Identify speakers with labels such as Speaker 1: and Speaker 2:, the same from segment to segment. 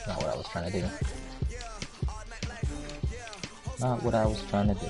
Speaker 1: Not what I was trying to do. Not what I was trying to do.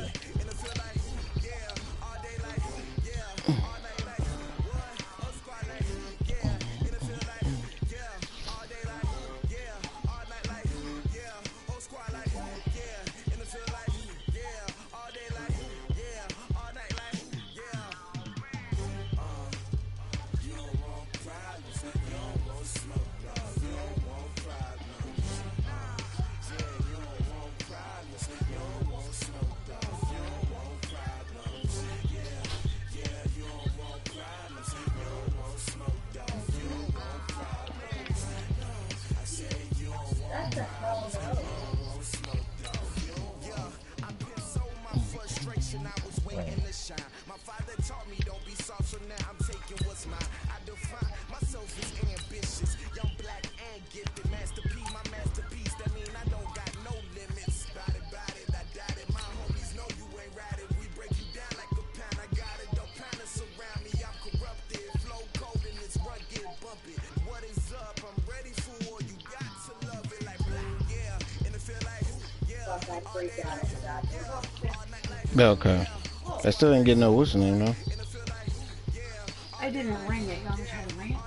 Speaker 2: Okay. I still didn't get no whistle name though.
Speaker 3: I didn't ring it. I'm trying to ring it.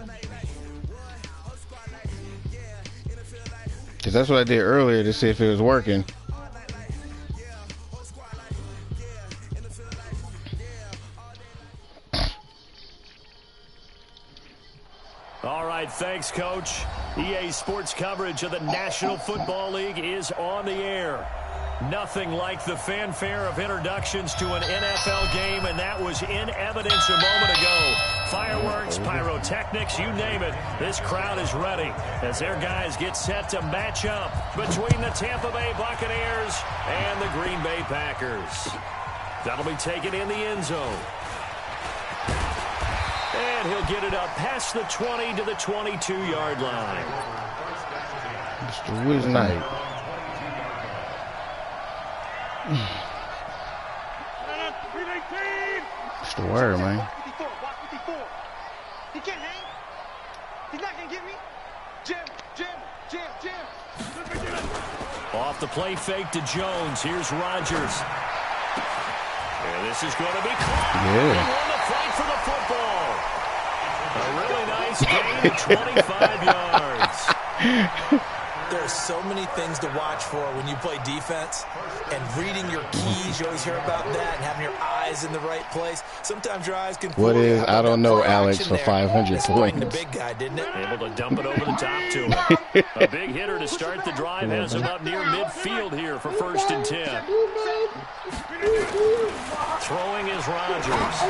Speaker 2: Cause that's what I did earlier to see if it was working.
Speaker 4: All right, thanks, Coach. EA Sports coverage of the National Football League is on the air. Nothing like the fanfare of introductions to an NFL game, and that was in evidence a moment ago. Fireworks, pyrotechnics, you name it. This crowd is ready as their guys get set to match up between the Tampa Bay Buccaneers and the Green Bay Packers. That'll be taken in the end zone. And he'll get it up past the 20 to the 22-yard line.
Speaker 2: Mr. Wiz Knight. It's the word, man.
Speaker 5: He can't hang. He's not going to get me. Jim.
Speaker 4: Off the play fake to Jones. Here's Rodgers. And this is going to be caught.
Speaker 2: Yeah.
Speaker 4: He won the fight for the football. A really nice gain of 25 yards.
Speaker 6: There are so many things to watch for when you play defense, and reading your keys, you always hear about that, and having your eyes in the right place. Sometimes your eyes can...
Speaker 2: What is, I don't know, Alex, for 500 points.
Speaker 6: The big guy, didn't it?
Speaker 4: Able to dump it over the top to him. A big hitter to start the drive has him up near midfield here for 1st and 10. Throwing is Rodgers.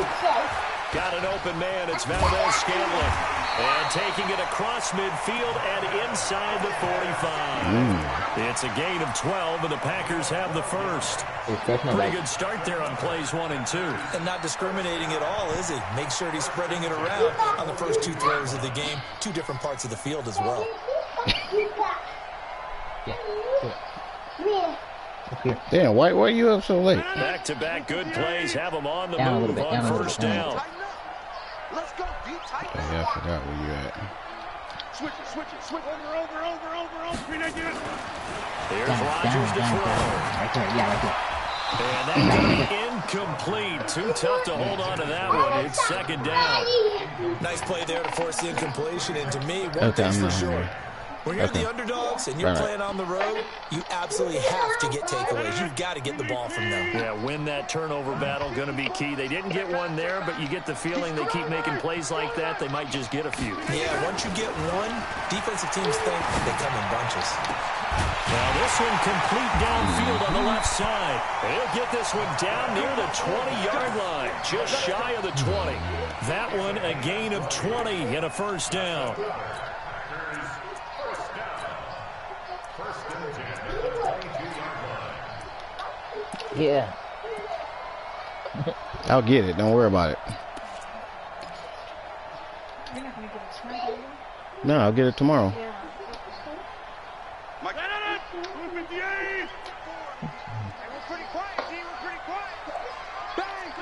Speaker 4: Got an open man. It's Valdez-Scantling. And taking it across midfield and inside the 45. It's a gain of 12, and the Packers have the first. Pretty good start there on plays 1 and 2.
Speaker 6: And not discriminating at all, is he? Make sure he's spreading it around on the first 2 throws of the game. 2 different parts of the field as well.
Speaker 2: Damn, why are you up so late?
Speaker 4: Back-to-back good plays have them on the move on 1st down.
Speaker 5: Let's go, deep tight.
Speaker 2: Yeah, I forgot where you at.
Speaker 5: Switch it. Over.
Speaker 4: Here's Rodgers to throw.
Speaker 1: Right there, yeah, right there.
Speaker 4: And that's going to be incomplete. Too tough to hold on to that one. It's 2nd down.
Speaker 6: Nice play there to force the incompletion. And to me, one thing's for sure. When you're the underdogs and you're playing on the road, you absolutely have to get takeaways. You've got to get the ball from them.
Speaker 4: Yeah, win that turnover battle, going to be key. They didn't get one there, but you get the feeling they keep making plays like that, they might just get a few.
Speaker 6: Yeah, once you get one, defensive teams think they come in bunches.
Speaker 4: Now this one complete downfield on the left side. He'll get this one down near the 20-yard line, just shy of the 20. That one a gain of 20 and a 1st down.
Speaker 1: Yeah.
Speaker 2: I'll get it. Don't worry about it.
Speaker 3: You're not going to get it tonight,
Speaker 2: No, I'll get it tomorrow.
Speaker 3: yeah.
Speaker 5: pretty quiet, D. We're pretty quiet. Bang!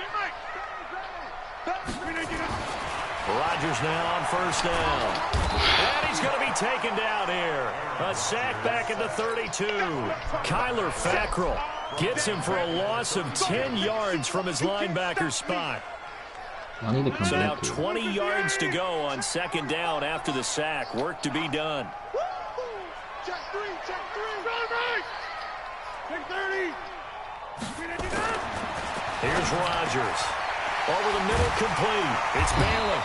Speaker 4: Rodgers now on first down. And he's going to be taken down here. A sack back at the 32. Kyler Fackrell gets him for a loss of 10 yards from his linebacker spot. So now 20 yards to go on second down after the sack. Work to be done.
Speaker 5: Check 3, check 3. Check 30.
Speaker 4: Here's Rodgers. Over the middle, complete. It's Bailey.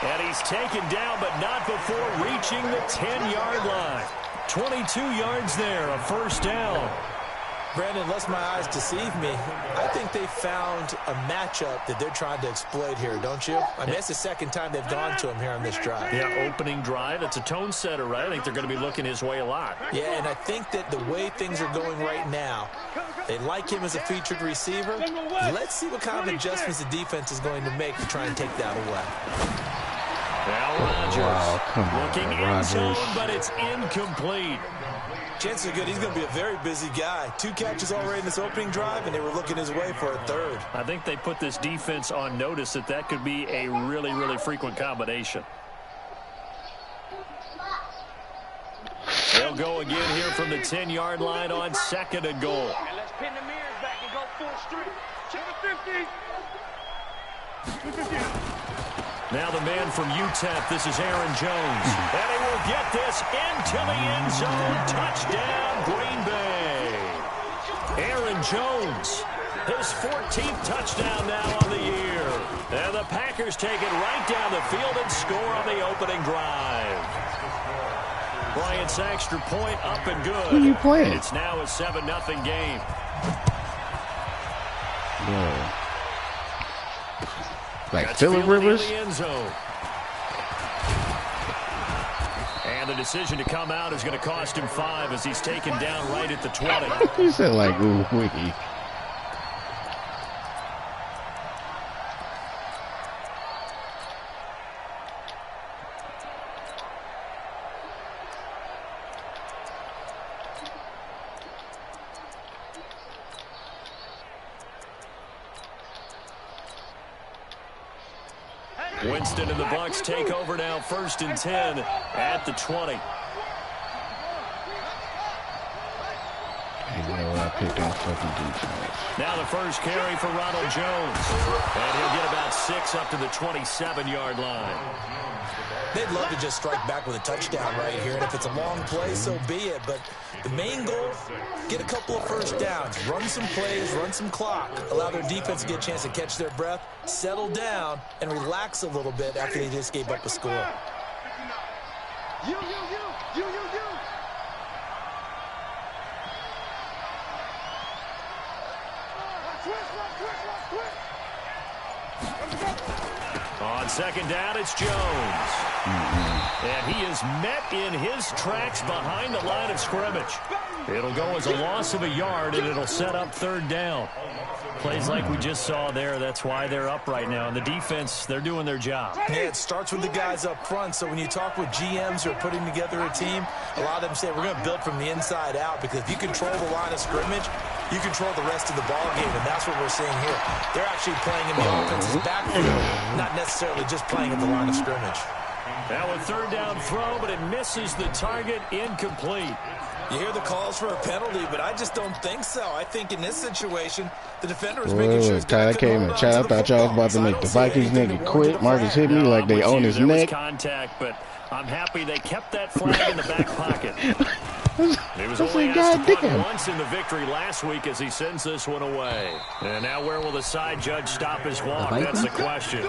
Speaker 4: And he's taken down, but not before reaching the 10-yard line. 22 yards there, a first down.
Speaker 6: Brandon, unless my eyes deceive me, I think they found a matchup that they're trying to exploit here, don't you? I mean, it's the second time they've gone to him here on this drive.
Speaker 4: Yeah, opening drive. It's a tone setter, right? I think they're going to be looking his way a lot.
Speaker 6: Yeah, and I think that the way things are going right now, they like him as a featured receiver. Let's see what kind of adjustments the defense is going to make to try and take that away.
Speaker 4: Now Rodgers looking in zone, but it's incomplete.
Speaker 6: Chances are good he's going to be a very busy guy. 2 catches already in this opening drive, and they were looking his way for a third.
Speaker 4: I think they put this defense on notice that could be a really, really frequent combination. They'll go again here from the 10-yard line on second and goal.
Speaker 5: And let's pin the mirrors back and go full strength. Check the 50.
Speaker 4: Now the man from UTEP, this is Aaron Jones. And he will get this into the end zone. Touchdown, Green Bay. Aaron Jones, his 14th touchdown now on the year. And the Packers take it right down the field and score on the opening drive. Bryant's extra point up and good.
Speaker 2: Who you playing?
Speaker 4: It's now a 7-0 game.
Speaker 2: Yeah. Like Phillip Rivers?
Speaker 4: And the decision to come out is going to cost him 5 as he's taken down right at the 20.
Speaker 2: He said like, ooh, wiki.
Speaker 4: Winston and the Bucs take over now, 1st and 10 at the 20. Now the first carry for Ronald Jones. And he'll get about 6 up to the 27-yard line.
Speaker 6: They'd love to just strike back with a touchdown right here. And if it's a long play, so be it. But the main goal, get a couple of first downs. Run some plays, run some clock. Allow their defense to get a chance to catch their breath, settle down, and relax a little bit after they just gave up a score.
Speaker 5: You.
Speaker 4: On second down, it's Jones. And he is met in his tracks behind the line of scrimmage. It'll go as a loss of a yard, and it'll set up 3rd down. Plays like we just saw there, that's why they're up right now. And the defense, they're doing their job.
Speaker 6: Yeah, it starts with the guys up front. So when you talk with GMs who are putting together a team, a lot of them say we're going to build from the inside out, because if you control the line of scrimmage, you control the rest of the ball game, and that's what we're seeing here. They're actually playing in the offense's backfield, not necessarily just playing at the line of scrimmage.
Speaker 4: Now a 3rd down throw, but it misses the target, incomplete.
Speaker 6: You hear the calls for a penalty, but I just don't think so. I think in this situation, the defender is making sure he's
Speaker 2: Tyler came in. I thought y'all was about to make the Vikings nigga quit. Marcus hit me like they own his neck.
Speaker 4: Contact, but I'm happy they kept that flag in the back pocket. He was only asked to punt once in the victory last week as he sends this one away. And now where will the side judge stop his walk? That's the question.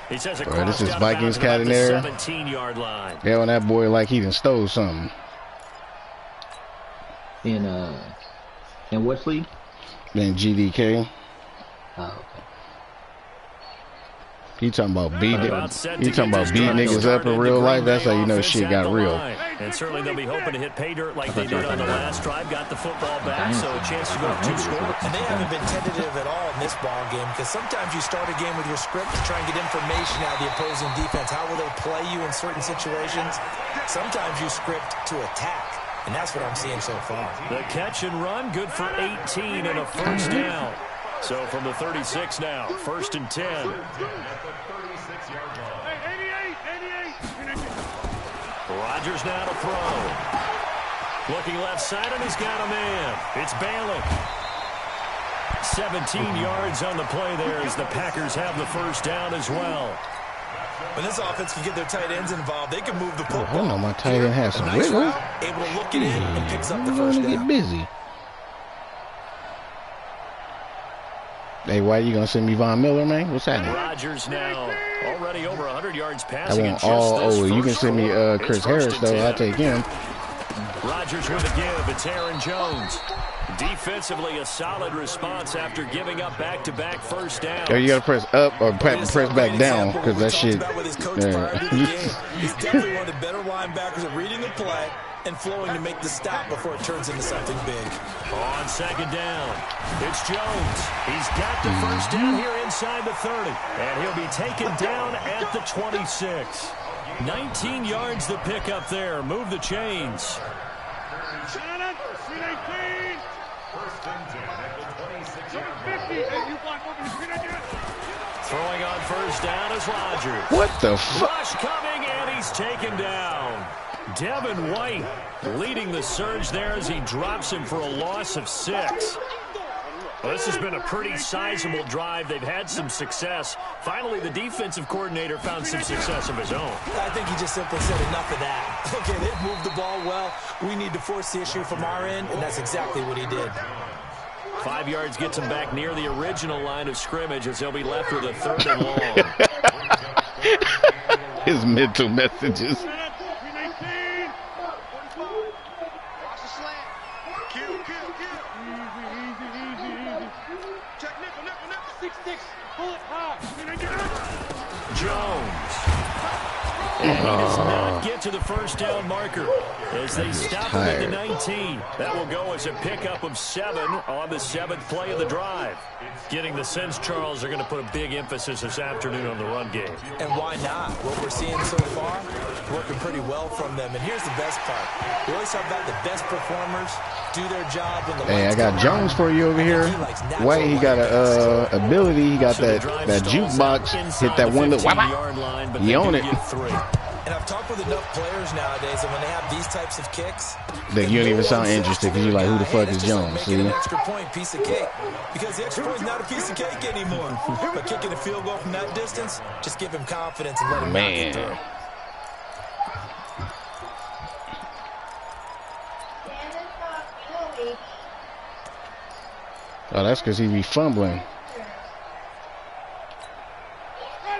Speaker 4: He says
Speaker 2: this is Vikings cat in there.
Speaker 4: 17-yard line.
Speaker 2: Yeah, when that boy like he done stole something.
Speaker 1: In what league?
Speaker 2: In GDK.
Speaker 1: Oh, okay.
Speaker 2: He talking about beat niggas up in real life. That's how you know shit got real.
Speaker 4: And certainly they'll be hoping to hit pay dirt like they did on the last drive. Got the football back, so a chance to go up 2 scores.
Speaker 6: And they haven't been tentative at all in this ball game, because sometimes you start a game with your script to try and get information out of the opposing defense. How will they play you in certain situations? Sometimes you script to attack. And that's what I'm seeing so far.
Speaker 4: The catch and run, good for 18 and a first down. So from the 36 now, 1st and 10. Rodgers now to throw. Looking left side, and he's got a man. It's Bailey. 17 yards on the play there as the Packers have the first down as well.
Speaker 6: When this offense can get their tight ends involved, they can move the football.
Speaker 2: I know my tight end has some
Speaker 6: nice
Speaker 2: wiggle.
Speaker 6: route, able to look it in and picks up the
Speaker 2: I'm
Speaker 6: first
Speaker 2: gonna
Speaker 6: down.
Speaker 2: get busy. Hey, why you gonna send me Von Miller, man? What's happening?
Speaker 4: Rodgers now already over 100 yards
Speaker 2: I
Speaker 4: passing.
Speaker 2: want all over. You can send me Chris Harris though. I'll take him.
Speaker 4: Rodgers with the give. It's Aaron Jones. Defensively, a solid response after giving up back-to-back first downs.
Speaker 2: Yeah, you gotta press up or press back down because that shit.
Speaker 6: He's definitely one of the better linebackers at reading the play and flowing to make the stop before it turns into something big.
Speaker 4: On 2nd down, it's Jones. He's got the first down here inside the 30, and he'll be taken down at the 26. 19 yards the pick up there. Move the chains. Throwing on first down is Rodgers.
Speaker 2: What the fuck?
Speaker 4: Rush coming, and he's taken down. Devin White leading the surge there as he drops him for a loss of 6. Well, this has been a pretty sizable drive. They've had some success. Finally, the defensive coordinator found some success of his own.
Speaker 6: I think he just simply said enough of that. Okay, they've moved the ball well. We need to force the issue from our end, and that's exactly what he did.
Speaker 4: 5 yards gets him back near the original line of scrimmage as he'll be left with a 3rd and long.
Speaker 2: His mental messages.
Speaker 4: Jones. And he does not get to the first down marker as they stop him at the 19. That will go as a pickup of 7 on the 7th play of the drive. Getting the sense, Charles, they're going to put a big emphasis this afternoon on the run game.
Speaker 6: And why not? What we're seeing so far, working pretty well from them. And here's the best part. We always talk about the best performers do their job when the
Speaker 2: Hey, I got Jones for you over here. White, he got a ability. He got that jukebox. Hit that one little. He own it.
Speaker 6: And I've talked with enough players nowadays, and when they have these types of kicks,
Speaker 2: that you don't even sound interested because you're like, who the fuck is Jones? See?
Speaker 6: An extra point, piece of cake, because the extra point is not a piece of cake anymore. But kicking a field goal from that distance, just give him confidence and let him knock it through.
Speaker 2: Oh, that's because he be fumbling.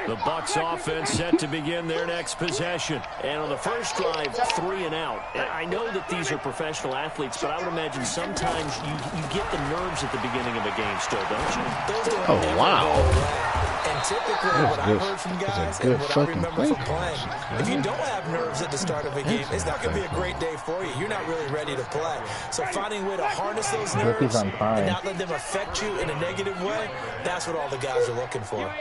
Speaker 4: The Bucs offense set to begin their next possession. And on the first drive, 3 and out. I know that these are professional athletes, but I would imagine sometimes you get the nerves at the beginning of a game still, don't you?
Speaker 2: Oh, wow.
Speaker 6: And typically what I've heard from guys and what I remember from playing, if you don't have nerves at the start of a game, it's not going to be a great day for you. You're not really ready to play. So finding a way to harness those nerves and not let them affect you in a negative way, that's what all the guys are looking for.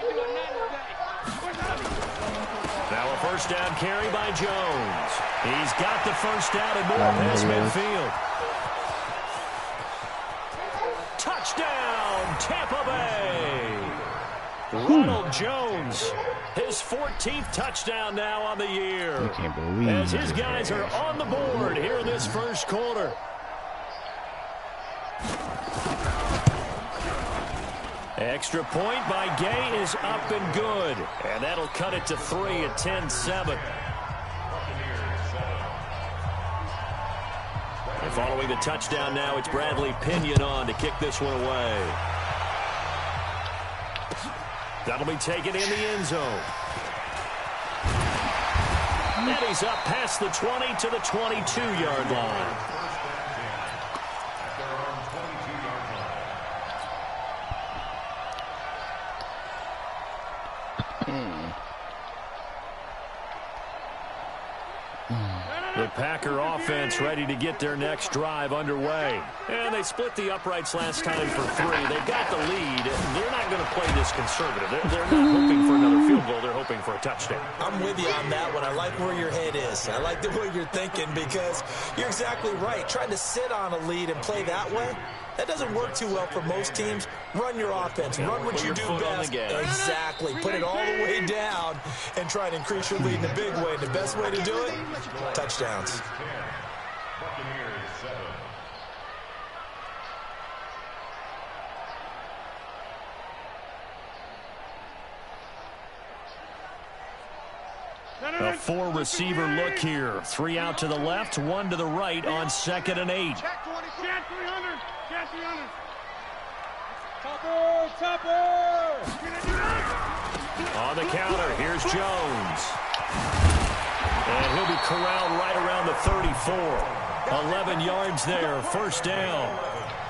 Speaker 4: Now a first down carry by Jones. He's got the first down and more past midfield. Touchdown, Tampa Bay. Ronald Jones, his 14th touchdown now on the year.
Speaker 2: I can't believe
Speaker 4: as his guys are on the board here in this first quarter. Extra point by Gay is up and good. And that'll cut it to 3 at 10-7. And following the touchdown now, it's Bradley Pinion on to kick this one away. That'll be taken in the end zone. And he's up past the 20 to the 22-yard line. The Packer offense ready to get their next drive underway. And they split the uprights last time for 3. They've got the lead. They're not going to play this conservative. They're not hoping for another field goal. They're hoping for a touchdown.
Speaker 6: I'm with you on that one. I like where your head is. I like the way you're thinking because you're exactly right. Trying to sit on a lead and play that way, that doesn't work too well for most teams. Run your offense. Run what you do best. Exactly. Put it all the way down and try to increase your lead in a big way. And the best way to do it, touchdowns.
Speaker 4: A 4-receiver look here. 3 out to the left, 1 to the right on 2nd and 8.
Speaker 5: Check 300. Check 300.
Speaker 4: On the counter, here's Jones. And he'll be corralled right around the 34. 11 yards there, first down.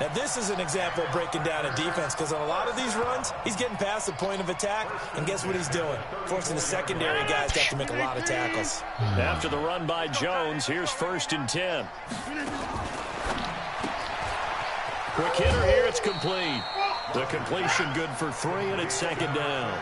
Speaker 6: Now, this is an example of breaking down a defense because on a lot of these runs, he's getting past the point of attack, and guess what he's doing? Forcing the secondary guys to have to make a lot of tackles.
Speaker 4: After the run by Jones, here's 1st and 10. Quick hitter here, it's complete. The completion good for 3, and it's 2nd down.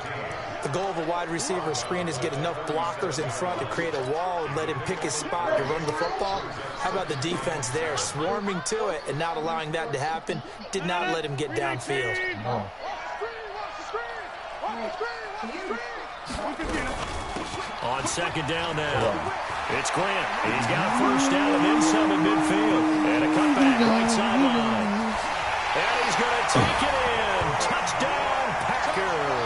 Speaker 6: The goal of a wide receiver screen is get enough blockers in front to create a wall and let him pick his spot to run the football. How about the defense there, swarming to it and not allowing that to happen? Did not let him get downfield.
Speaker 2: Oh.
Speaker 4: On 2nd down now, it's Grant. He's got a first down and then some in midfield. And a cutback right sideline. And he's going to take it in. Touchdown, Packers.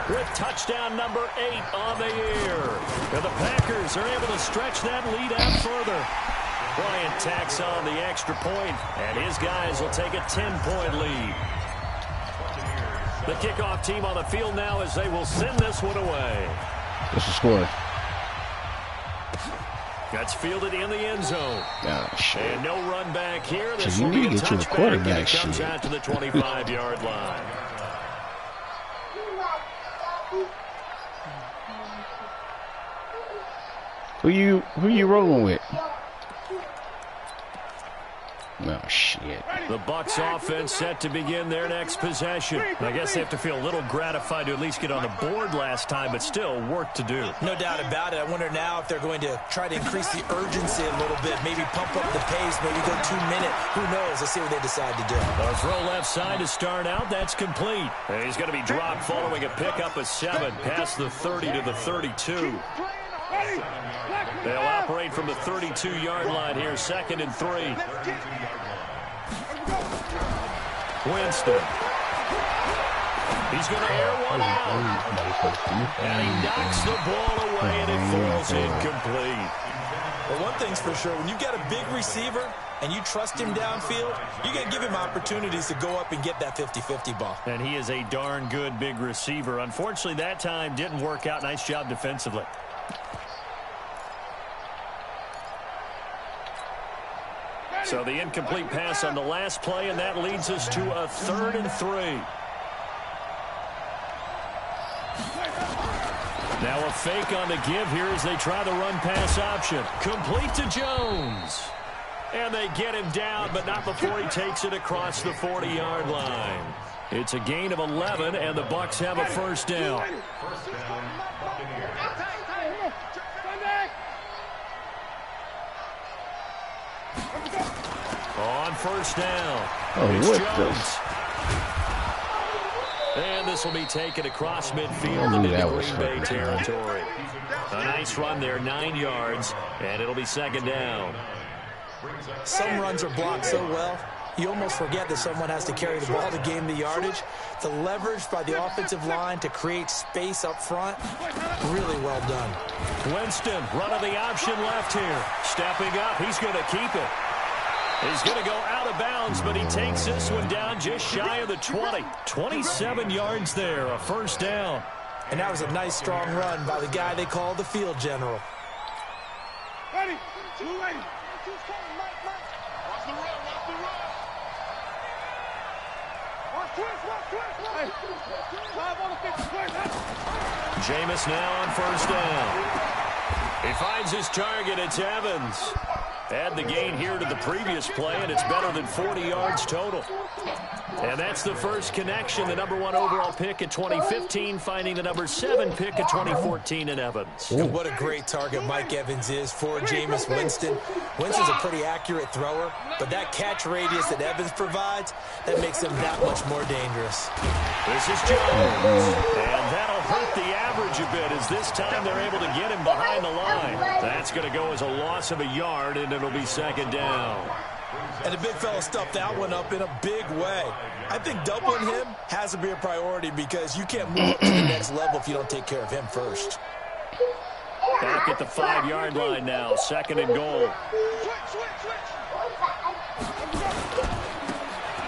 Speaker 4: With touchdown number 8 on the year. And the Packers are able to stretch that lead out further. Bryant tacks on the extra point, and his guys will take a 10-point lead. The kickoff team on the field now as they will send this one away.
Speaker 2: What's the score?
Speaker 4: That's fielded in the end zone.
Speaker 2: Oh, shit.
Speaker 4: And no run back here. This
Speaker 2: So
Speaker 4: will
Speaker 2: you
Speaker 4: be
Speaker 2: need
Speaker 4: a
Speaker 2: to get you a
Speaker 4: touchback,
Speaker 2: quarterback,
Speaker 4: and it comes
Speaker 2: shit.
Speaker 4: out to the 25-yard line.
Speaker 2: Who you rolling with? Oh, shit.
Speaker 4: The Bucs offense set to begin their next possession. I guess they have to feel a little gratified to at least get on the board last time, but still work to do.
Speaker 6: No doubt about it. I wonder now if they're going to try to increase the urgency a little bit, maybe pump up the pace, maybe go 2 minute. Who knows? Let's see what they decide to do.
Speaker 4: A throw left side to start out. That's complete. And he's going to be dropped following a pickup of 7 past the 30 to the 32. They'll operate from the 32-yard line here, 2nd and 3. Winston. He's going to air one out. And he knocks the ball away, and it falls incomplete.
Speaker 6: Well, one thing's for sure. When you've got a big receiver and you trust him downfield, you got to give him opportunities to go up and get that 50-50 ball.
Speaker 4: And he is a darn good big receiver. Unfortunately, that time didn't work out. Nice job defensively. So the incomplete pass on the last play, and that leads us to a 3rd and 3. Now a fake on the give here as they try the run-pass option. Complete to Jones. And they get him down, but not before he takes it across the 40-yard line. It's a gain of 11, and the Bucs have a first down. On first down, it's Jones. And this will be taken across midfield into Green Bay territory. A nice run there, 9 yards, and it'll be 2nd down.
Speaker 6: Some runs are blocked so well, you almost forget that someone has to carry the ball to gain the yardage. The leverage by the offensive line to create space up front, really well done.
Speaker 4: Winston, run of the option left here. Stepping up, he's going to keep it. He's going to go out of bounds, but he takes this one down just shy of the 20. 27 yards there, a first down.
Speaker 6: And that was a nice, strong run by the guy they call the field general.
Speaker 5: Ready. 2 ready. Watch the run. Watch the run. Watch twist. 5 on the 50. Twist.
Speaker 4: Jameis now on first down. He finds his target. It's Evans. Add the gain here to the previous play, and it's better than 40 yards total. And that's the first connection. The number 1 overall pick in 2015 finding the number 7 pick in 2014 in Evans.
Speaker 6: And what a great target Mike Evans is for Jameis Winston. Winston's a pretty accurate thrower, but that catch radius that Evans provides, that makes him that much more dangerous.
Speaker 4: This is Jones, and that'll hurt the average a bit as this time they're able to get him behind the line. That's going to go as a loss of a yard, and it'll be second down.
Speaker 6: And the big fella stuffed that one up in a big way. I think doubling him has to be a priority because you can't move up to the next level if you don't take care of him first.
Speaker 4: Back at the 5-yard line now, second and goal.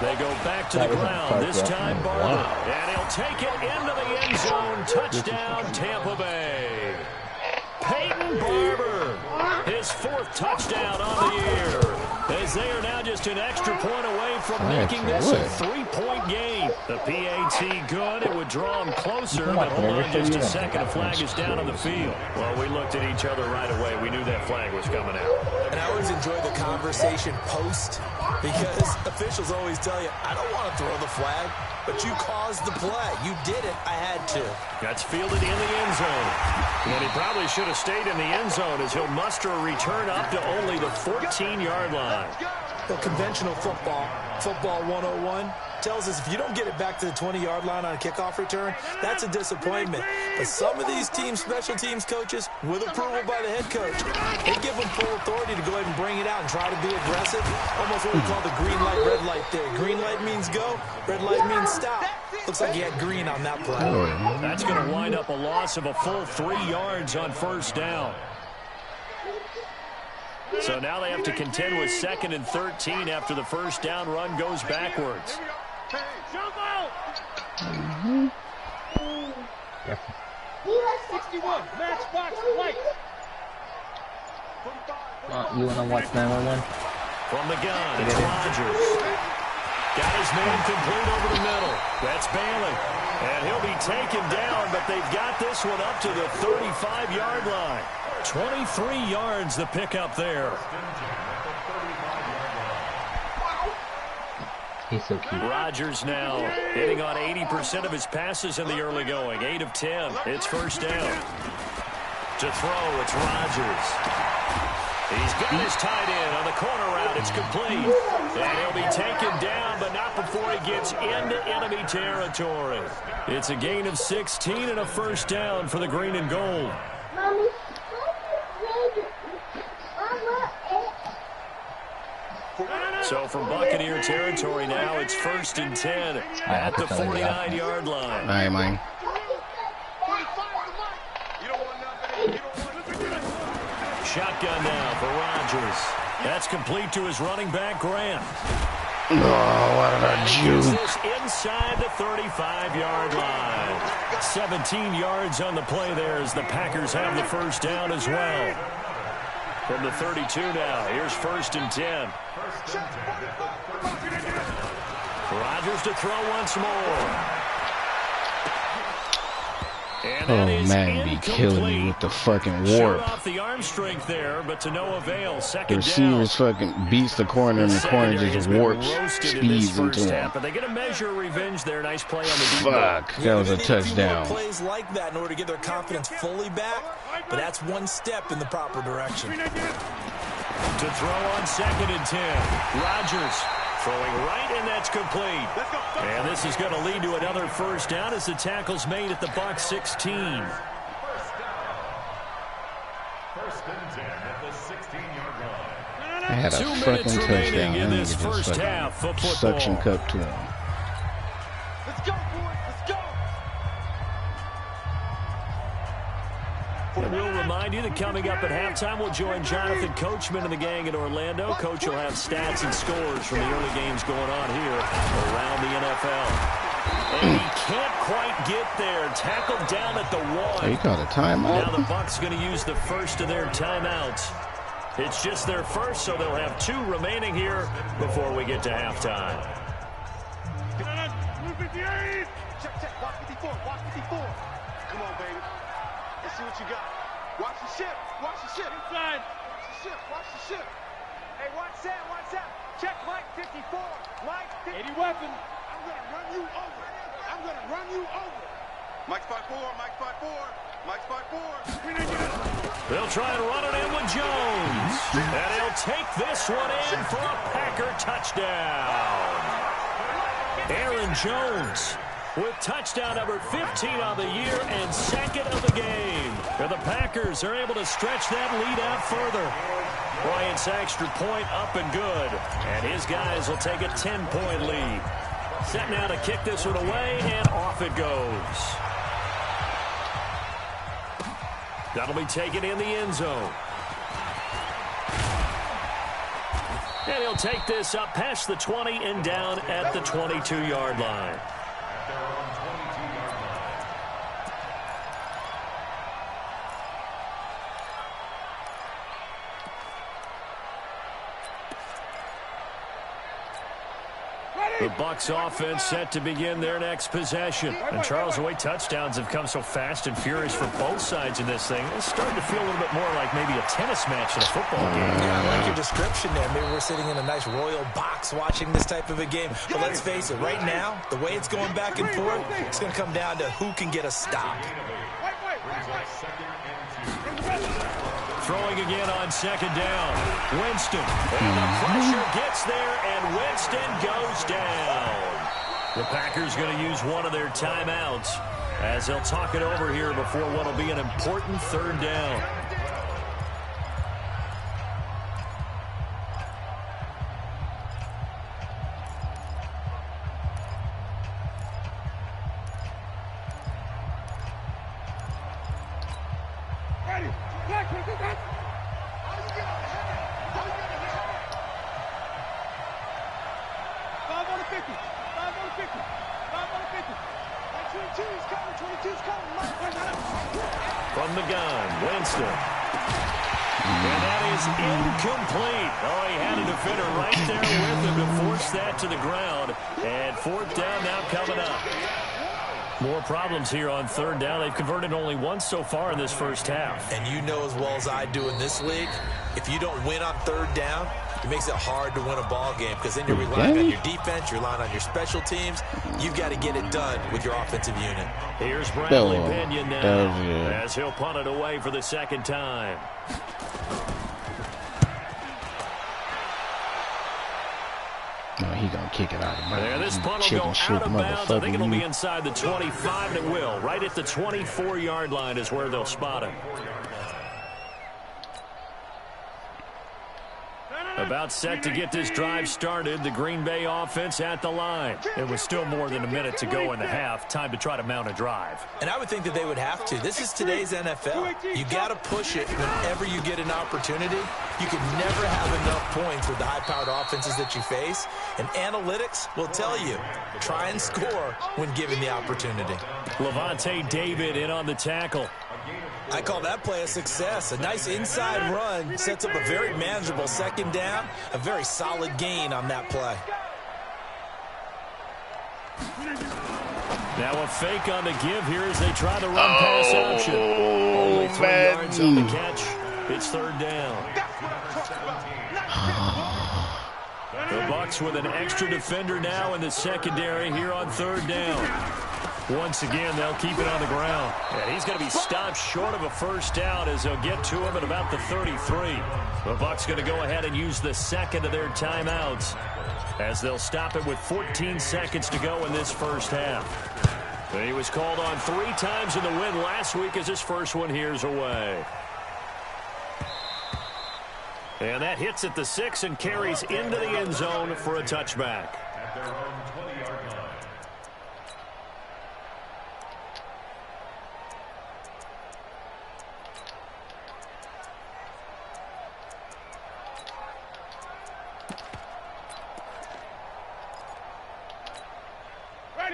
Speaker 4: They go back to the ground, this time Barber. And he'll take it into the end zone. Touchdown, Tampa Bay. Peyton Barber, his 4th touchdown on the year. As they are now just an extra point away from making this a 3-point game. The PAT good. It would draw him closer, but hold on just a second. A flag is down on the field. Well, we looked at each other right away. We knew that flag was coming out.
Speaker 6: And I always enjoy the conversation post because officials always tell you, I don't want to throw the flag, but you caused the play. You did it. I had to.
Speaker 4: That's fielded in the end zone. And he probably should have stayed in the end zone as he'll muster a return up to only the 14-yard line.
Speaker 6: Well, conventional football 101, tells us if you don't get it back to the 20-yard line on a kickoff return, that's a disappointment. But some of these teams, special teams coaches, with approval by the head coach, they give them full authority to go ahead and bring it out and try to be aggressive. Almost what we call the green light, red light theory. Green light means go, red light means stop. Looks like he had green on that play.
Speaker 4: That's going to wind up a loss of a full 3 yards on first down. So now they have to contend with 2nd and 13 after the first down run goes backwards.
Speaker 5: Mm-hmm. 61, matchbox white.
Speaker 1: You want to watch 911?
Speaker 4: From the gun, it's Rodgers. Got his man complete over the middle. That's Bailey. And he'll be taken down, but they've got this one up to the 35-yard line. 23 yards the pickup there.
Speaker 1: He's so cute.
Speaker 4: Rodgers now hitting on 80% of his passes in the early going. 8 of 10. It's first down. To throw, it's Rodgers. He's got his tight end on the corner route. It's complete. And he'll be taken down, but not before he gets into enemy territory. It's a gain of 16 and a first down for the green and gold. So from Buccaneer territory now, it's 1st and 10 at the 49-yard line.
Speaker 2: All right, man.
Speaker 4: Shotgun now for Rodgers. That's complete to his running back, Grant.
Speaker 2: Oh, what a juke.
Speaker 4: Inside the 35-yard line. 17 yards on the play there as the Packers have the first down as well. From the 32 now, here's 1st and 10. Rodgers to throw once more.
Speaker 2: Oh, man, be killing me with the fucking warp.
Speaker 4: Off the arm strength there, but to no avail.
Speaker 2: The receivers fucking beats the corner, and the corner just warps, speeds into him.
Speaker 4: But they get a measure of revenge there. Nice play on the deep.
Speaker 2: Fuck, that was a touchdown.
Speaker 6: Plays like that in order to get their confidence fully back, but that's one step in the proper direction.
Speaker 4: To throw on 2nd and 10. Rodgers throwing right, and that's complete. And this is going to lead to another first down as the tackle's made at the Bucs 16.
Speaker 7: 1st and 10 at the 16-yard line.
Speaker 2: I had a
Speaker 4: 2
Speaker 2: fucking
Speaker 4: minutes remaining
Speaker 2: touchdown.
Speaker 4: in this
Speaker 2: Just
Speaker 4: first
Speaker 2: fucking
Speaker 4: half of football.
Speaker 2: suction cup to him.
Speaker 5: Let's go, boys. Let's go.
Speaker 4: And we'll remind you that coming up at halftime, we'll join Jonathan Coachman and the gang in Orlando. Coach will have stats and scores from the early games going on here around the NFL. And he can't quite get there. Tackled down at the 1.
Speaker 2: He got a timeout.
Speaker 4: Now the Bucs going to use the first of their timeouts. It's just their first, so they'll have 2 remaining here before we get to halftime.
Speaker 5: Check, check. Watch 54. Watch 54. Come on, baby. Let's see what you got. Watch the ship. Watch the ship. Inside. Watch the ship. Watch the ship. Hey, watch Sam. Watch Sam. Check Mike 54. Mike 50. 80 weapon. I'm going to run you over. I'm going to run you over. Mike 5-4. Mike 5-4. Mike 5-4.
Speaker 4: They'll try and run it in with Jones. And he'll take this one in for a Packer touchdown. Aaron Jones with touchdown number 15 on the year and second of the game. And the Packers are able to stretch that lead out further. Bryant's extra point up and good. And his guys will take a 10-point lead. Set now to kick this one away, and off it goes. That'll be taken in the end zone. And he'll take this up past the 20 and down at the 22-yard line. The Bucs offense set to begin their next possession. And Charles, the way touchdowns have come so fast and furious for both sides in this thing, it's starting to feel a little bit more like maybe a tennis match than a football game.
Speaker 6: Yeah, I like your description there. Maybe we're sitting in a nice royal box watching this type of a game. But let's face it, right now, the way it's going back and forth, it's going to come down to who can get a stop.
Speaker 4: Throwing again on second down. Winston. And the pressure gets there, and Winston goes down. The Packers going to use one of their timeouts as they'll talk it over here before what will be an important third down. From the gun, Winston. And that is incomplete. Oh, he had a defender right there with him to force that to the ground. And fourth down now coming up. More problems here on third down. They've converted only once so far in this first half.
Speaker 6: And you know as well as I do in this league, if you don't win on third down, it makes it hard to win a ball game because then you're relying on your defense, you're relying on your special teams. You've got to get it done with your offensive unit.
Speaker 4: Here's Bradley Pinion now as he'll punt it away for the second time.
Speaker 2: No, he gonna kick it out of bounds.
Speaker 4: Yeah, this punt will go out of bounds. I think it'll be inside the 25, and it will. Right at the 24-yard line is where they'll spot it. About set to get this drive started. The Green Bay offense at the line. It was still more than a minute to go in the half. Time to try to mount a drive.
Speaker 6: And I would think that they would have to. This is today's NFL. You got to push it whenever you get an opportunity. You can never have enough points with the high-powered offenses that you face. And analytics will tell you, try and score when given the opportunity.
Speaker 4: Levante David in on the tackle.
Speaker 6: I call that play a success. A nice inside run sets up a very manageable second down. A very solid gain on that play.
Speaker 4: Now a fake on the give here as they try the run-pass option. Only 3 yards on the catch. It's third down. The Bucs with an extra defender now in the secondary here on third down. Once again, they'll keep it on the ground. And he's going to be stopped short of a first down as they'll get to him at about the 33. The Bucs going to go ahead and use the second of their timeouts as they'll stop it with 14 seconds to go in this first half. And he was called on 3 times in the win last week as his first one here's away. And that hits at the 6 and carries into the end zone for a touchback.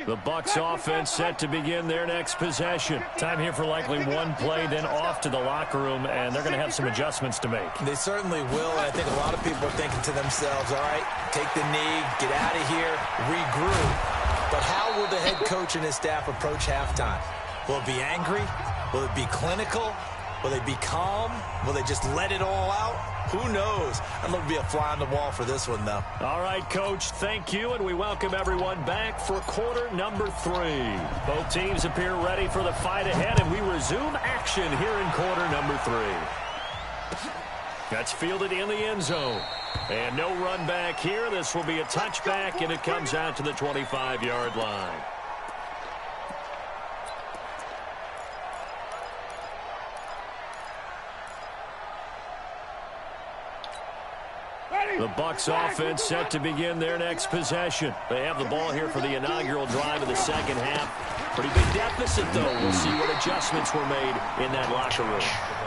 Speaker 4: The Bucs offense set to begin their next possession. Time here for likely one play, then off to the locker room, and they're going to have some adjustments to make.
Speaker 6: They certainly will, and I think a lot of people are thinking to themselves, all right, take the knee, get out of here, regroup. But how will the head coach and his staff approach halftime? Will it be angry? Will it be clinical? Will they be calm? Will they just let it all out? Who knows? I'd love to be a fly on the wall for this one, though.
Speaker 4: All right, Coach, thank you, and we welcome everyone back for quarter number 3. Both teams appear ready for the fight ahead, and we resume action here in quarter number 3. That's fielded in the end zone. And no run back here. This will be a touchback, and it comes out to the 25-yard line. The Bucs offense set to begin their next possession. They have the ball here for the inaugural drive of the second half. Pretty big deficit, though. We'll see what adjustments were made in that locker room.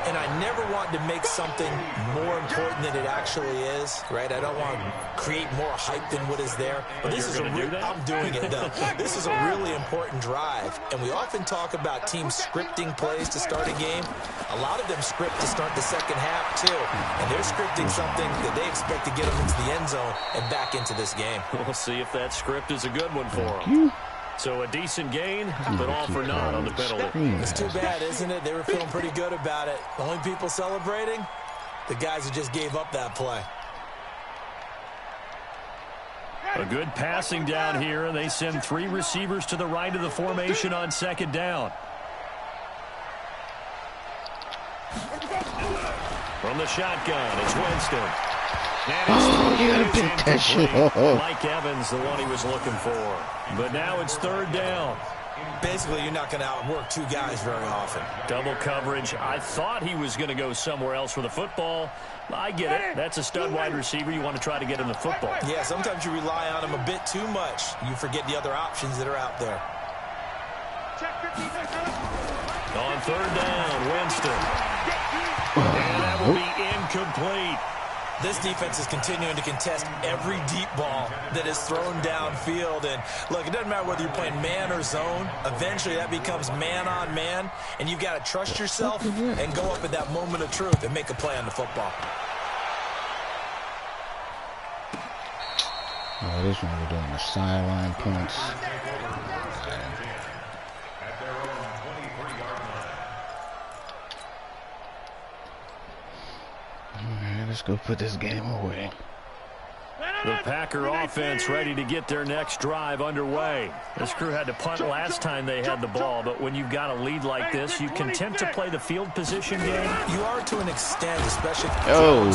Speaker 6: And I never want to make something more important than it actually is, right? I don't want to create more hype than what is there. But this is I'm doing it, though. This is a really important drive. And we often talk about teams scripting plays to start a game. A lot of them script to start the second half, too. And they're scripting something that they expect to get them into the end zone and back into this game.
Speaker 4: We'll see if that script is a good one for them. So a decent gain, but all for naught on the penalty.
Speaker 6: It's too bad, isn't it? They were feeling pretty good about it. The only people celebrating, the guys who just gave up that play.
Speaker 4: A good passing down here, and they send 3 receivers to the right of the formation on second down. From the shotgun, it's Winston.
Speaker 2: You gotta pick that shit up.
Speaker 4: Mike Evans, the one he was looking for. But now it's third down.
Speaker 6: Basically, you're not going to outwork 2 guys very often.
Speaker 4: Double coverage. I thought he was going to go somewhere else for the football. I get it. That's a stud wide receiver. You want to try to get him the football.
Speaker 6: Yeah, sometimes you rely on him a bit too much. You forget the other options that are out there.
Speaker 4: On third down, Winston. And that will be incomplete.
Speaker 6: This defense is continuing to contest every deep ball that is thrown downfield. And, look, it doesn't matter whether you're playing man or zone. Eventually, that becomes man-on-man, and you've got to trust yourself and go up at that moment of truth and make a play on the football.
Speaker 2: Oh, this one we're doing the sideline points. Let's go put this game away.
Speaker 4: The Packer offense ready to get their next drive underway. This crew had to punt last time they had the ball, but when you've got a lead like this, you can tend to play the field position game.
Speaker 6: You are to an extent, especially.
Speaker 2: Oh,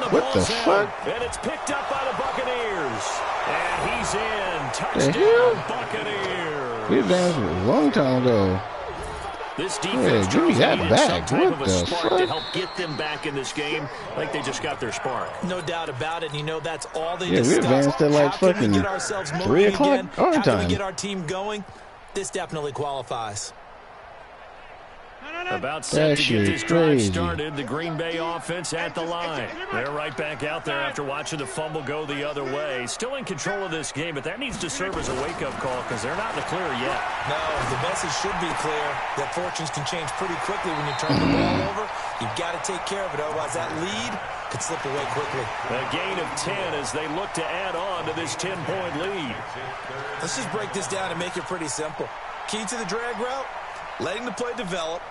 Speaker 2: what the fuck?
Speaker 4: And it's picked up by the Buccaneers. And he's in. Touchdown, Buccaneers.
Speaker 2: We advanced a long time ago.
Speaker 4: This defense
Speaker 2: give me that back.
Speaker 4: some type
Speaker 2: What
Speaker 4: of a
Speaker 2: the
Speaker 4: spark
Speaker 2: fuck?
Speaker 4: to help get them back in this game. Like they just got their spark.
Speaker 6: No doubt about it. And you know that's all they
Speaker 2: Yeah, we
Speaker 6: discuss.
Speaker 2: advanced at like
Speaker 6: How can
Speaker 2: fucking
Speaker 6: we get ourselves
Speaker 2: 3
Speaker 6: moving
Speaker 2: o'clock
Speaker 6: again?
Speaker 2: our
Speaker 6: How can we
Speaker 2: time.
Speaker 6: get our team going? This definitely qualifies.
Speaker 4: About set
Speaker 2: That
Speaker 4: to get
Speaker 2: shit
Speaker 4: this drive
Speaker 2: crazy.
Speaker 4: started. The Green Bay offense at the line. They're right back out there after watching the fumble go the other way. Still in control of this game, but that needs to serve as a wake-up call because they're not in the clear yet.
Speaker 6: No, the message should be clear that fortunes can change pretty quickly when you turn the ball over. You've got to take care of it, otherwise that lead could slip away quickly.
Speaker 4: A gain of 10 as they look to add on to this 10-point lead.
Speaker 6: Let's just break this down and make it pretty simple. Key to the drag route, letting the play develop,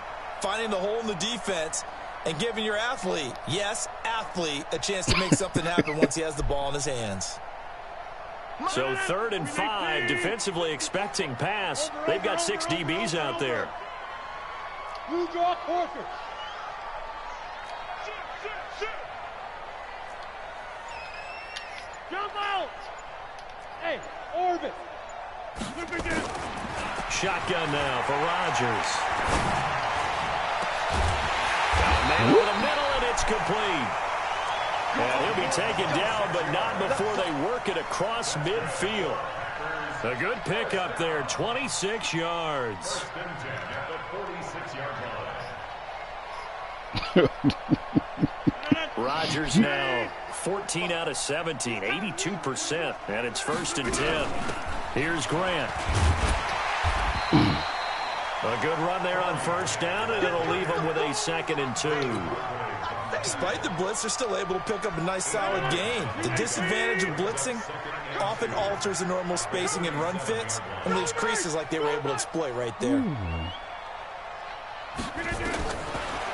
Speaker 6: finding the hole in the defense, and giving your athlete, yes, athlete, a chance to make something happen once he has the ball in his hands.
Speaker 4: So 3rd and 5, defensively expecting pass. They've got 6 DBs out there.
Speaker 5: You draw quarter. Jump out. Hey, orbit.
Speaker 4: Shotgun now for Rodgers. Man over the middle, and it's complete. And he'll be taken down, but not before they work it across midfield. A good pickup there, 26 yards. Rodgers now 14 out of 17, 82%, and it's 1st and 10. Here's Grant. A good run there on 1st down, and it'll leave them with a 2nd and 2.
Speaker 6: Despite the blitz, they're still able to pick up a nice, solid gain. The disadvantage of blitzing often alters the normal spacing and run fits and leaves creases like they were able to exploit right there.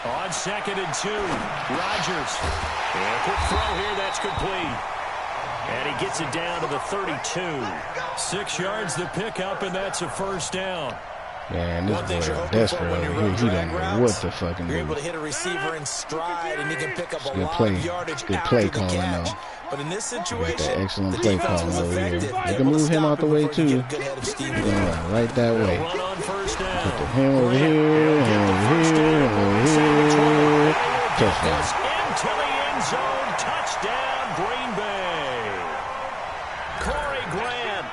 Speaker 4: On 2nd and 2, Rodgers. And a quick throw here, that's complete. And he gets it down to the 32. 6 yards the pickup, and that's a first down.
Speaker 2: Man, this boy is desperate over here. He don't know what to fucking do.
Speaker 6: You're able to hit a receiver in stride, and he can pick up a
Speaker 2: Good
Speaker 6: lot
Speaker 2: play.
Speaker 6: of yardage
Speaker 2: Good
Speaker 6: after
Speaker 2: play
Speaker 6: the
Speaker 2: calling,
Speaker 6: catch.
Speaker 2: though.
Speaker 6: But in this situation,
Speaker 2: That excellent
Speaker 6: the
Speaker 2: play
Speaker 6: defense
Speaker 2: calling
Speaker 6: was
Speaker 2: over here.
Speaker 6: effective.
Speaker 2: They
Speaker 6: Able
Speaker 2: can
Speaker 6: to
Speaker 2: move him
Speaker 6: stop
Speaker 2: out the
Speaker 6: him
Speaker 2: way,
Speaker 6: before he
Speaker 2: too.
Speaker 6: get a good head of steam
Speaker 2: He's
Speaker 6: going.
Speaker 2: going right that way.
Speaker 4: Run on first down.
Speaker 2: Put him over here, him over here, over here. Touchdown.
Speaker 4: Into the end zone. Touchdown, Green Bay. Corey Grant,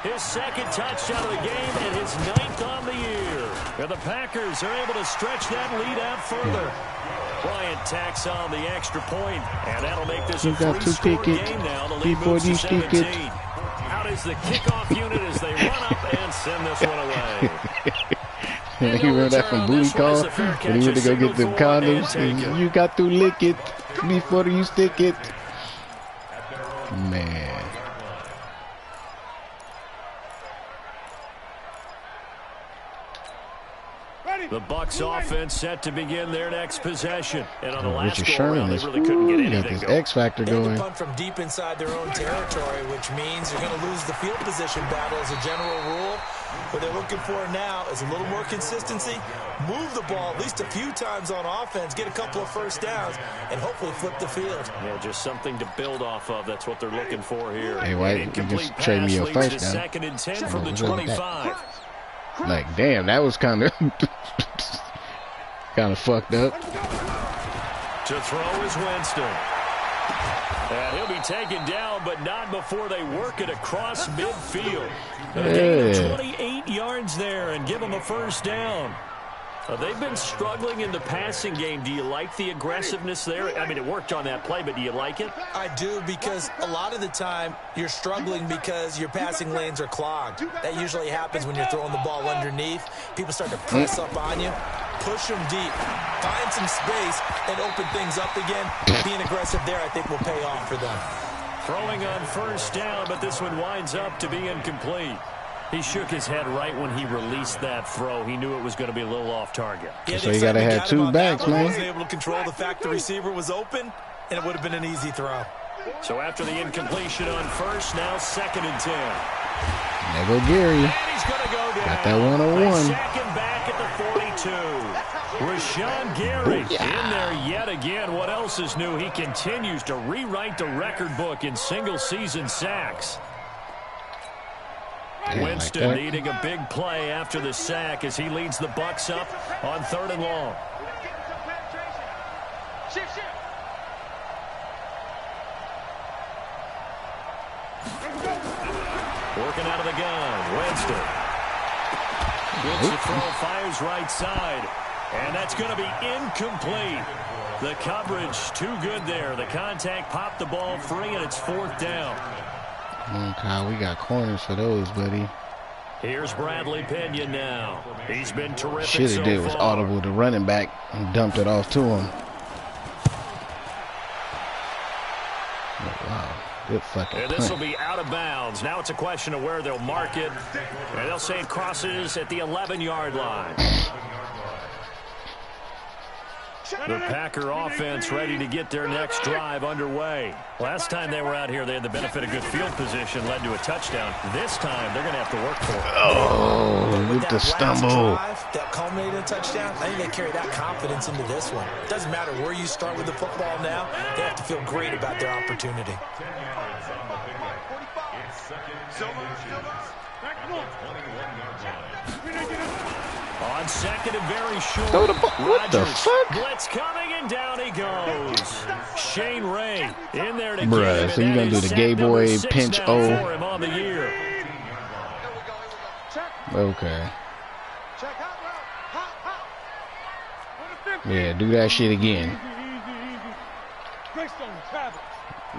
Speaker 4: his 2nd touchdown of the game and his 9th on the year. And the Packers are able to stretch that lead out further. Bryant tacks on the extra point, and that'll make this a 3-score game now. The lead moves to 17. Out is the kickoff unit as they run up and send this one away.
Speaker 2: You remember that from Booty Call when he went to go get the condoms? And you got to lick it before you stick it. Man.
Speaker 4: The Bucs offense set to begin their next possession. And on the last
Speaker 2: Richard
Speaker 4: go-around,
Speaker 2: Sherman
Speaker 4: they
Speaker 2: is
Speaker 4: really couldn't get
Speaker 2: got
Speaker 4: anything
Speaker 2: this
Speaker 4: going.
Speaker 2: X factor
Speaker 6: They had
Speaker 2: going.
Speaker 6: to punt from deep inside their own territory, which means you're going to lose the field position battle as a general rule. What they're looking for now is a little more consistency, move the ball at least a few times on offense, get a couple of first downs, and hopefully flip the field.
Speaker 4: Yeah, just something to build off of. That's what they're looking for here.
Speaker 2: Hey, White, you
Speaker 4: Incomplete
Speaker 2: just trade me your
Speaker 4: pass
Speaker 2: first
Speaker 4: leads to
Speaker 2: down.
Speaker 4: 2nd and 10 from the
Speaker 2: What's up with that?
Speaker 4: 25.
Speaker 2: Like, damn, that was kind of kind of fucked up.
Speaker 4: To throw is Winston. And he'll be taken down, but not before they work it across midfield. A gain of 28 yards there and give them a first down. They've been struggling in the passing game. Do you like the aggressiveness there? I mean, it worked on that play, but do you like it?
Speaker 6: I do, because a lot of the time you're struggling because your passing lanes are clogged. That usually happens when you're throwing the ball underneath. People start to press up on you. Push them deep. Find some space and open things up again. Being aggressive there, I think, will pay off for them.
Speaker 4: Throwing on first down, but this one winds up to be incomplete. He shook his head right when he released that throw. He knew it was going to be a little off target.
Speaker 6: Yeah,
Speaker 2: So you got to have 2 backs, man.
Speaker 6: He wasn't able to control the fact the receiver was open, and it would have been an easy throw.
Speaker 4: So after the incompletion on first, now 2nd and 10.
Speaker 2: There go Gary.
Speaker 4: And he's going to go down.
Speaker 2: Got that 101.
Speaker 4: Second back at the 42. Rashawn Gary in there yet again. What else is new? He continues to rewrite the record book in single-season sacks.
Speaker 2: Damn,
Speaker 4: Winston
Speaker 2: like that.
Speaker 4: needing a big play after the sack as he leads the Bucs up on 3rd and long. Working out of the gun, Winston. Gets the throw, fires right side. And that's going to be incomplete. The coverage too good there. The contact popped the ball free, and it's 4th down.
Speaker 2: Come on, Kyle. We got corners for those, buddy.
Speaker 4: Here's Bradley Pena now. He's been terrific
Speaker 2: Shit
Speaker 4: so
Speaker 2: it did was
Speaker 4: far.
Speaker 2: audible to running back and dumped it off to him. Oh, wow. Good fucking
Speaker 4: And this will
Speaker 2: punt.
Speaker 4: be out of bounds. Now it's a question of where they'll mark it. And they'll say it crosses at the 11-yard line. The Packer offense ready to get their next drive underway. Last time they were out here, they had the benefit of good field position, led to a touchdown. This time, they're going to have to work for it.
Speaker 2: Oh, with the stumble.
Speaker 6: That culminated in a touchdown, I think they carry that confidence into this one. It doesn't matter where you start with the football now. They have to feel great about their opportunity.
Speaker 4: On 2nd and very short.
Speaker 2: Throw the ball. What the
Speaker 4: Rodgers,
Speaker 2: fuck?
Speaker 4: blitz coming, and down he goes. Shane Ray in there to
Speaker 2: Bruh,
Speaker 4: give
Speaker 2: so
Speaker 4: him,
Speaker 2: you gonna
Speaker 4: and
Speaker 2: do
Speaker 4: that
Speaker 2: the
Speaker 4: is
Speaker 2: gay
Speaker 4: sack number
Speaker 2: boy
Speaker 4: 6
Speaker 2: pinch
Speaker 4: now
Speaker 2: O?
Speaker 4: for him on the year.
Speaker 2: Okay. Yeah, do that shit again.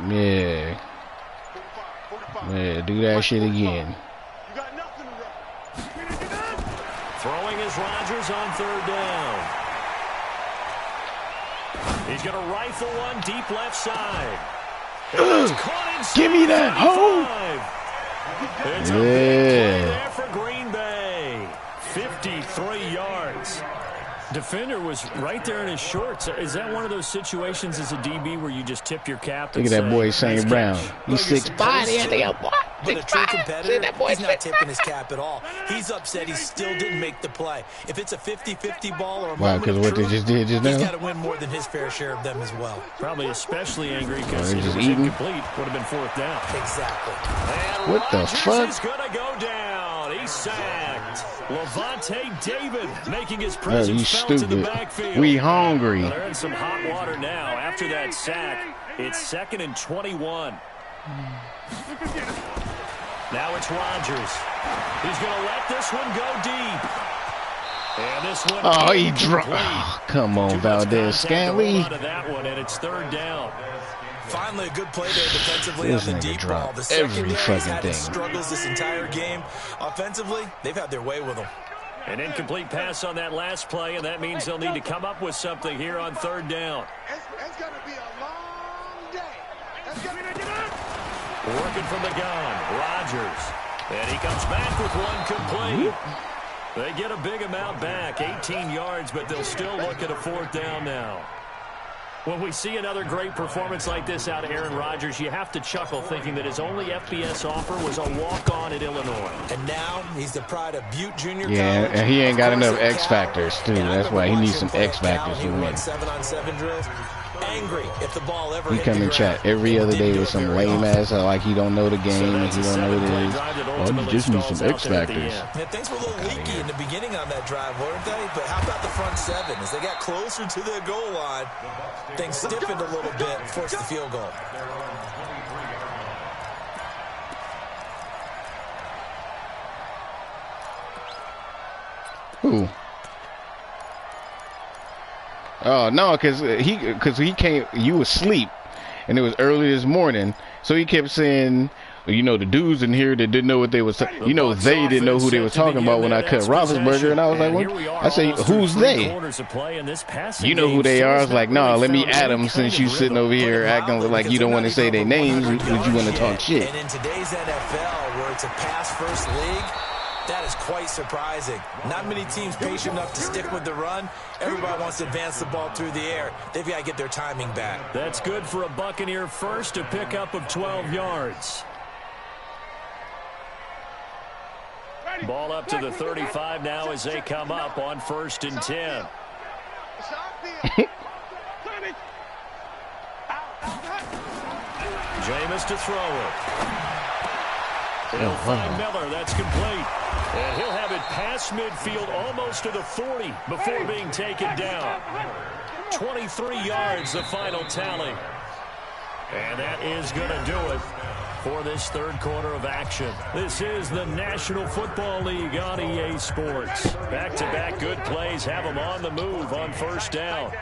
Speaker 2: Yeah. Yeah, do that shit again.
Speaker 4: Throwing is Rodgers on 3rd down. He's going to rifle one deep left side.
Speaker 2: Give me that hoe.
Speaker 4: It's a big play
Speaker 2: Yeah.
Speaker 4: there for Green Bay. 53 yards. defender was right there in his shorts. Is that one of those situations as a DB where you just tip your cap?
Speaker 2: Look at that boy, St. Brown. He's 6'5".
Speaker 6: But a true competitor, he's not tipping his cap at all. He's upset he still didn't make the play. If it's a 50-50 ball or a
Speaker 2: wow, because what they just did just now?
Speaker 6: He's got to win more than his fair share of them as well.
Speaker 4: Probably especially angry because it was incomplete. Would have been 4th down.
Speaker 6: Exactly.
Speaker 4: And
Speaker 2: what the fuck?
Speaker 4: He's going to go down. He's sacked. Levante David making his presence felt in the backfield.
Speaker 2: We hungry.
Speaker 4: They're in some hot water now. After that sack, it's 2nd and 21. Now it's Rodgers. He's going to let this one go deep. And this one.
Speaker 2: Oh, he dropped. Oh, come on, Valdez Scantling.
Speaker 4: Out of that one, and it's 3rd down.
Speaker 6: Finally, a good play there defensively on the deep ball. The secondary has had its struggles this entire game. Offensively, they've had their way with them.
Speaker 4: An incomplete pass on that last play, and that means they'll need to come up with something here on 3rd down.
Speaker 5: It's going to be a long day. It's going to be
Speaker 4: working from the gun, Rodgers. And he comes back with one complete. They get a big amount back, 18 yards, but they'll still look at a 4th down now. When we see another great performance like this out of Aaron Rodgers, you have to chuckle thinking that his only FBS offer was a walk-on at Illinois.
Speaker 6: And now he's the pride of Butte Junior College.
Speaker 2: Yeah, and he ain't got enough X factors, too. That's why he needs some X factors to win.
Speaker 6: 7-on-7 drills. Angry if the ball ever
Speaker 2: he come in chat every other day with some lame ass like he don't know the game and he don't know what it is. Oh, you just need some X factors.
Speaker 6: Yeah, things were a little leaky in the beginning on that drive, weren't they? But how about the front 7? As they got closer to the goal line, things stiffened a little bit, forced the field goal.
Speaker 2: Who? Oh no, because he came. You was asleep, and it was early this morning. So he kept saying, you know, the dudes in here that didn't know what they was. You know, they didn't know who they were talking about when I cut Roethlisberger, and I was like, what? I say, who's they? You know who they are? I was like, no, let me add them since you sitting over here acting like you don't want to say their names, but you want to talk shit.
Speaker 6: And in today's NFL, where it's a pass-first league, that is quite surprising. Not many teams patient enough to stick with the run. Everybody wants to advance the ball through the air. They've got to get their timing back.
Speaker 4: That's good for a Buccaneer first, a pickup of 12 yards. Ball up to the 35 now as they come up on 1st and 10. Jameis to throw it. He'll find Miller. That's complete. And he'll have it past midfield almost to the 40 before being taken down. 23 yards, the final tally. And that is going to do it for this 3rd quarter of action. This is the National Football League on EA Sports. Back-to-back good plays have them on the move on 1st down.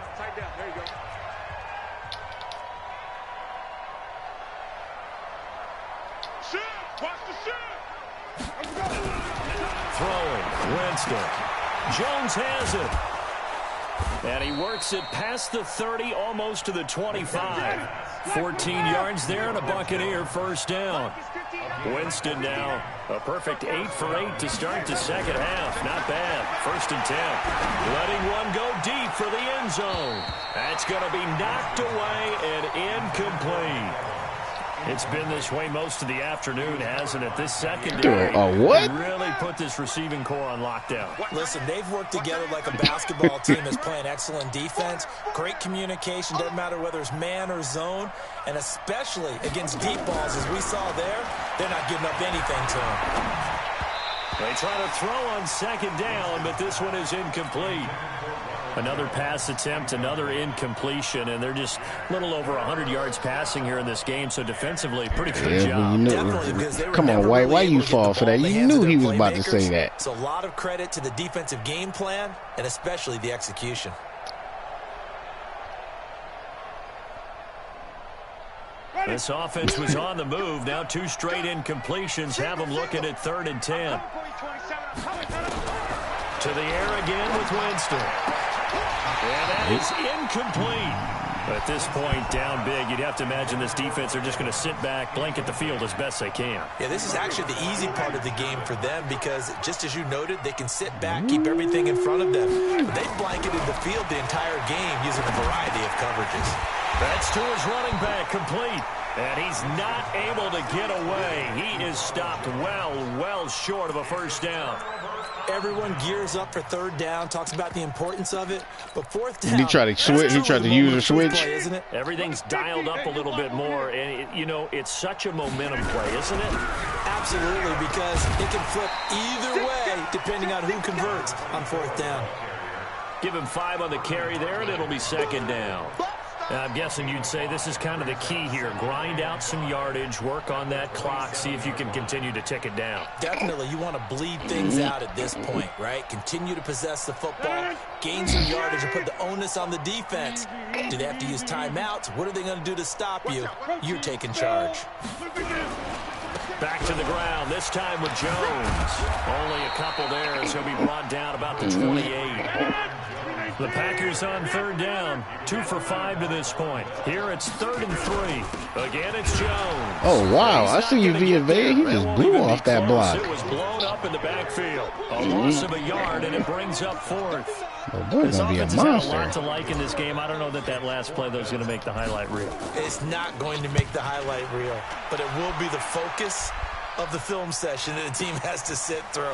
Speaker 4: Throwing, Winston. Jones has it. And he works it past the 30, almost to the 25. 14 yards there and a Buccaneer 1st down. Winston now a perfect 8 for 8 to start the 2nd half. Not bad. 1st and 10. Letting one go deep for the end zone. That's going to be knocked away and incomplete. It's been this way most of the afternoon, hasn't it? This secondary really put this receiving core on lockdown.
Speaker 6: Listen, they've worked together like a basketball team that's playing excellent defense. Great communication, doesn't matter whether it's man or zone. And especially against deep balls, as we saw there, they're not giving up anything to them.
Speaker 4: They try to throw on 2nd down, but this one is incomplete. Another pass attempt, another incompletion, and they're just a little over 100 yards passing here in this game, so defensively, pretty good job.
Speaker 2: Come on, White, why you fall for that? You knew he was about to say that.
Speaker 6: So a lot of credit to the defensive game plan, and especially the execution.
Speaker 4: This offense was on the move. Now 2 straight incompletions have them looking at 3rd and 10. To the air again with Winston. And that is incomplete. At this point, down big, you'd have to imagine this defense are just going to sit back, blanket the field as best they can.
Speaker 6: Yeah, this is actually the easy part of the game for them because, just as you noted, they can sit back, keep everything in front of them. But they've blanketed the field the entire game using a variety of coverages.
Speaker 4: That's to his running back, complete. And he's not able to get away. He is stopped well short of a first down.
Speaker 6: Everyone gears up for third down, talks about the importance of it, but fourth down.
Speaker 2: He tried to switch. He tried to use a switch.
Speaker 6: Play, isn't it?
Speaker 4: Everything's dialed up a little bit more, and it's such a momentum play, isn't it?
Speaker 6: Absolutely, because it can flip either way depending on who converts on fourth down.
Speaker 4: Give him 5 on the carry there, and it'll be second down. Now, I'm guessing you'd say this is kind of the key here. Grind out some yardage, work on that clock, see if you can continue to tick it down.
Speaker 6: Definitely, you want to bleed things out at this point, right? Continue to possess the football, gain some yardage, and put the onus on the defense. Do they have to use timeouts? What are they going to do to stop you? You're taking charge.
Speaker 4: Back to the ground, this time with Jones. Only a couple there as he'll be brought down about the 28. The Packers on third down, 2 for 5 to this point. Here it's 3rd and 3. Again, it's Jones.
Speaker 2: Oh, wow. I see you via Vega. He just blew off that block.
Speaker 4: It was blown up in the backfield. A loss of a yard, and it brings up 4th.
Speaker 2: Oh, boy, it's going to be a monster.
Speaker 4: A lot to like in this game. I don't know that last play, though, is going to make the highlight reel.
Speaker 6: It's not going to make the highlight reel, but it will be the focus of the film session that the team has to sit through.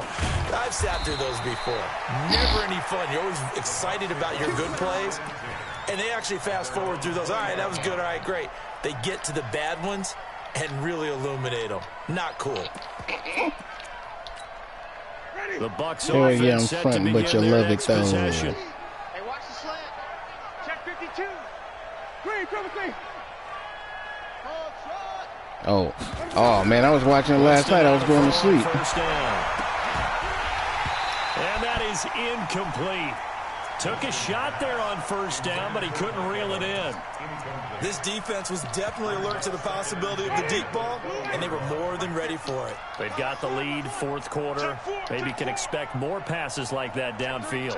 Speaker 6: I've sat through those before. Never any fun. You're always excited about your good plays, and they actually fast forward through those. All right, that was good. All right, great. They get to the bad ones and really illuminate them. Not cool.
Speaker 4: The Bucs
Speaker 2: There you
Speaker 4: offense set to
Speaker 2: front,
Speaker 4: begin
Speaker 2: but you
Speaker 4: their
Speaker 2: love it
Speaker 4: next
Speaker 2: though.
Speaker 4: possession.
Speaker 5: Hey, watch the slant. Check 52. Green, cover 3.
Speaker 2: Oh, man, I was watching it last night. I was going to sleep.
Speaker 4: First down. And that is incomplete. Took a shot there on first down, but he couldn't reel it in.
Speaker 6: This defense was definitely alert to the possibility of the deep ball, and they were more than ready for it.
Speaker 4: They've got the lead, fourth quarter. Maybe can expect more passes like that downfield.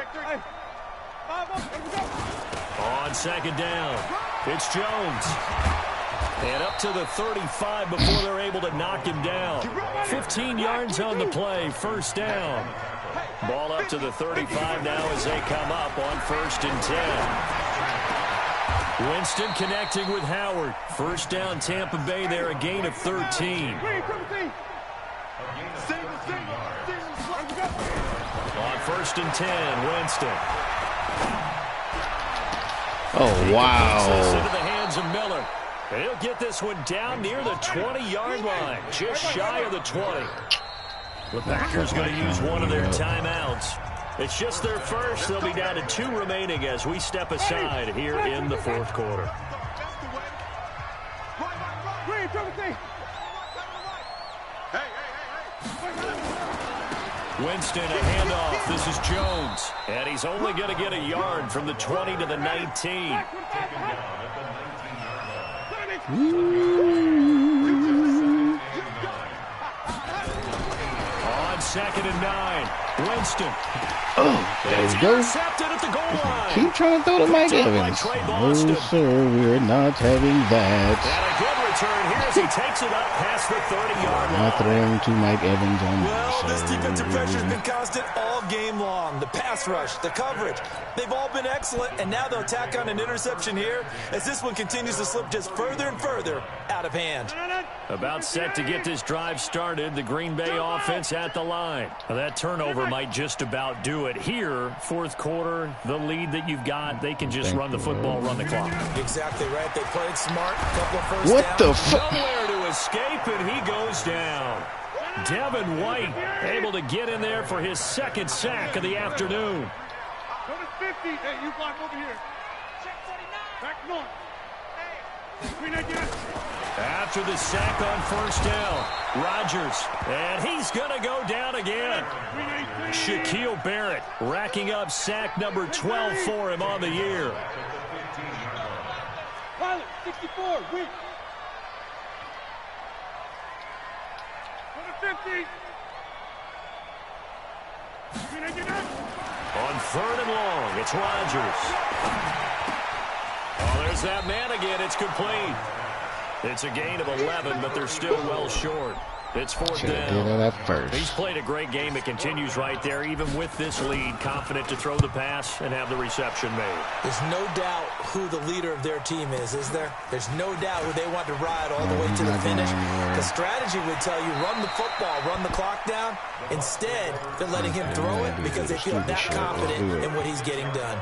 Speaker 4: On second down, it's Jones. And up to the 35 before they're able to knock him down. 15 yards on the play, first down. Ball up to the 35 now as they come up on 1st and 10. Winston connecting with Howard. First down, Tampa Bay there, a gain of 13. On 1st and 10, Winston.
Speaker 2: Oh, wow.
Speaker 4: Into the hands of Miller. He'll get this one down near the 20-yard line, just shy of the 20. The Packers going to use one of their timeouts. It's just their first. They'll be down to 2 remaining as we step aside here in the fourth quarter. Winston, a handoff. This is Jones. And he's only going to get a yard from the 20 to the 19. On 2nd and 9, Winston.
Speaker 2: Oh, there we go.
Speaker 4: Intercepted at the goal line.
Speaker 2: Keep trying to throw to Mike Evans. No, sir, we're not having that.
Speaker 4: And a good return here as he takes it up past the 30-yard line.
Speaker 2: Not throwing to Mike Evans on
Speaker 6: Well, this defensive pressure has been constant all game long. The pass rush, the coverage, they've all been excellent, and now they'll tack on an interception here as this one continues to slip just further and further out of hand.
Speaker 4: About set to get this drive started, the Green Bay offense at the line. Now, that turnover might just about do it. Here, fourth quarter, the lead that you've got, they can just run the football, run the clock.
Speaker 6: Exactly right. They played smart. A couple of first
Speaker 2: What
Speaker 6: downs.
Speaker 2: the fuck?
Speaker 4: Nowhere to escape, and he goes down. Devin White able to get in there for his 2nd sack of the afternoon.
Speaker 5: Go to 50. Hey, you block over here. Check 49. Back north.
Speaker 4: After the sack on first down, Rodgers, and he's going to go down again. Shaquille Barrett racking up sack number 12 for him on the year.
Speaker 5: Pilot, 64, weak. Go to 50. On
Speaker 4: 3rd and long, it's Rodgers. Oh, there's has that man again. It's complete. It's a gain of 11, but they're still well short. It's fourth down.
Speaker 2: That first.
Speaker 4: He's played a great game. It continues right there, even with this lead, confident to throw the pass and have the reception made.
Speaker 6: There's no doubt who the leader of their team is there? There's no doubt who they want to ride all the way to the finish. The strategy would tell you, run the football, run the clock down. Instead, they're letting him throw it because they feel that confident in what he's getting done.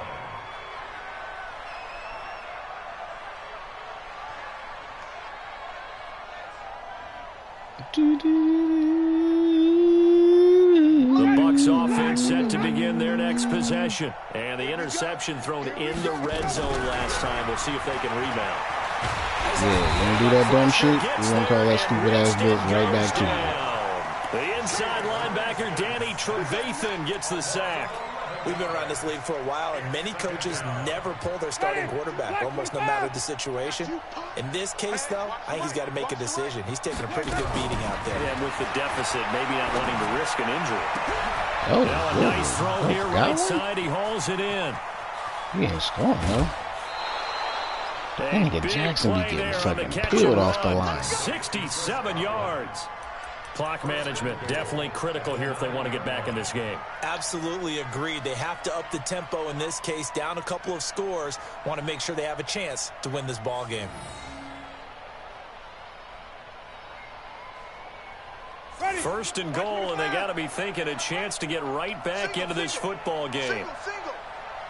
Speaker 4: The Bucs offense set to begin their next possession. And the interception thrown in the red zone last time. We'll see if they can rebound.
Speaker 2: Yeah, you want to do that dumb shit? You want to call that stupid-ass bitch right back to you.
Speaker 4: The inside linebacker, Danny Trevathan, gets the sack.
Speaker 6: We've been around this league for a while, and many coaches never pull their starting quarterback, almost no matter the situation. In this case, though, I think he's got to make a decision. He's taking a pretty good beating out there.
Speaker 4: And with the deficit, maybe not wanting to risk an injury.
Speaker 2: Oh,
Speaker 4: now a nice throw here, right side. He hauls it in.
Speaker 2: He ain't scoring, though. Nigga Jackson be getting fucking peeled off the line.
Speaker 4: 67 yards. Clock management definitely critical here if they want to get back in this game.
Speaker 6: Absolutely agreed. They have to up the tempo in this case, down a couple of scores. Want to make sure they have a chance to win this ball game.
Speaker 4: First and goal, and they got to be thinking a chance to get right back into this football game.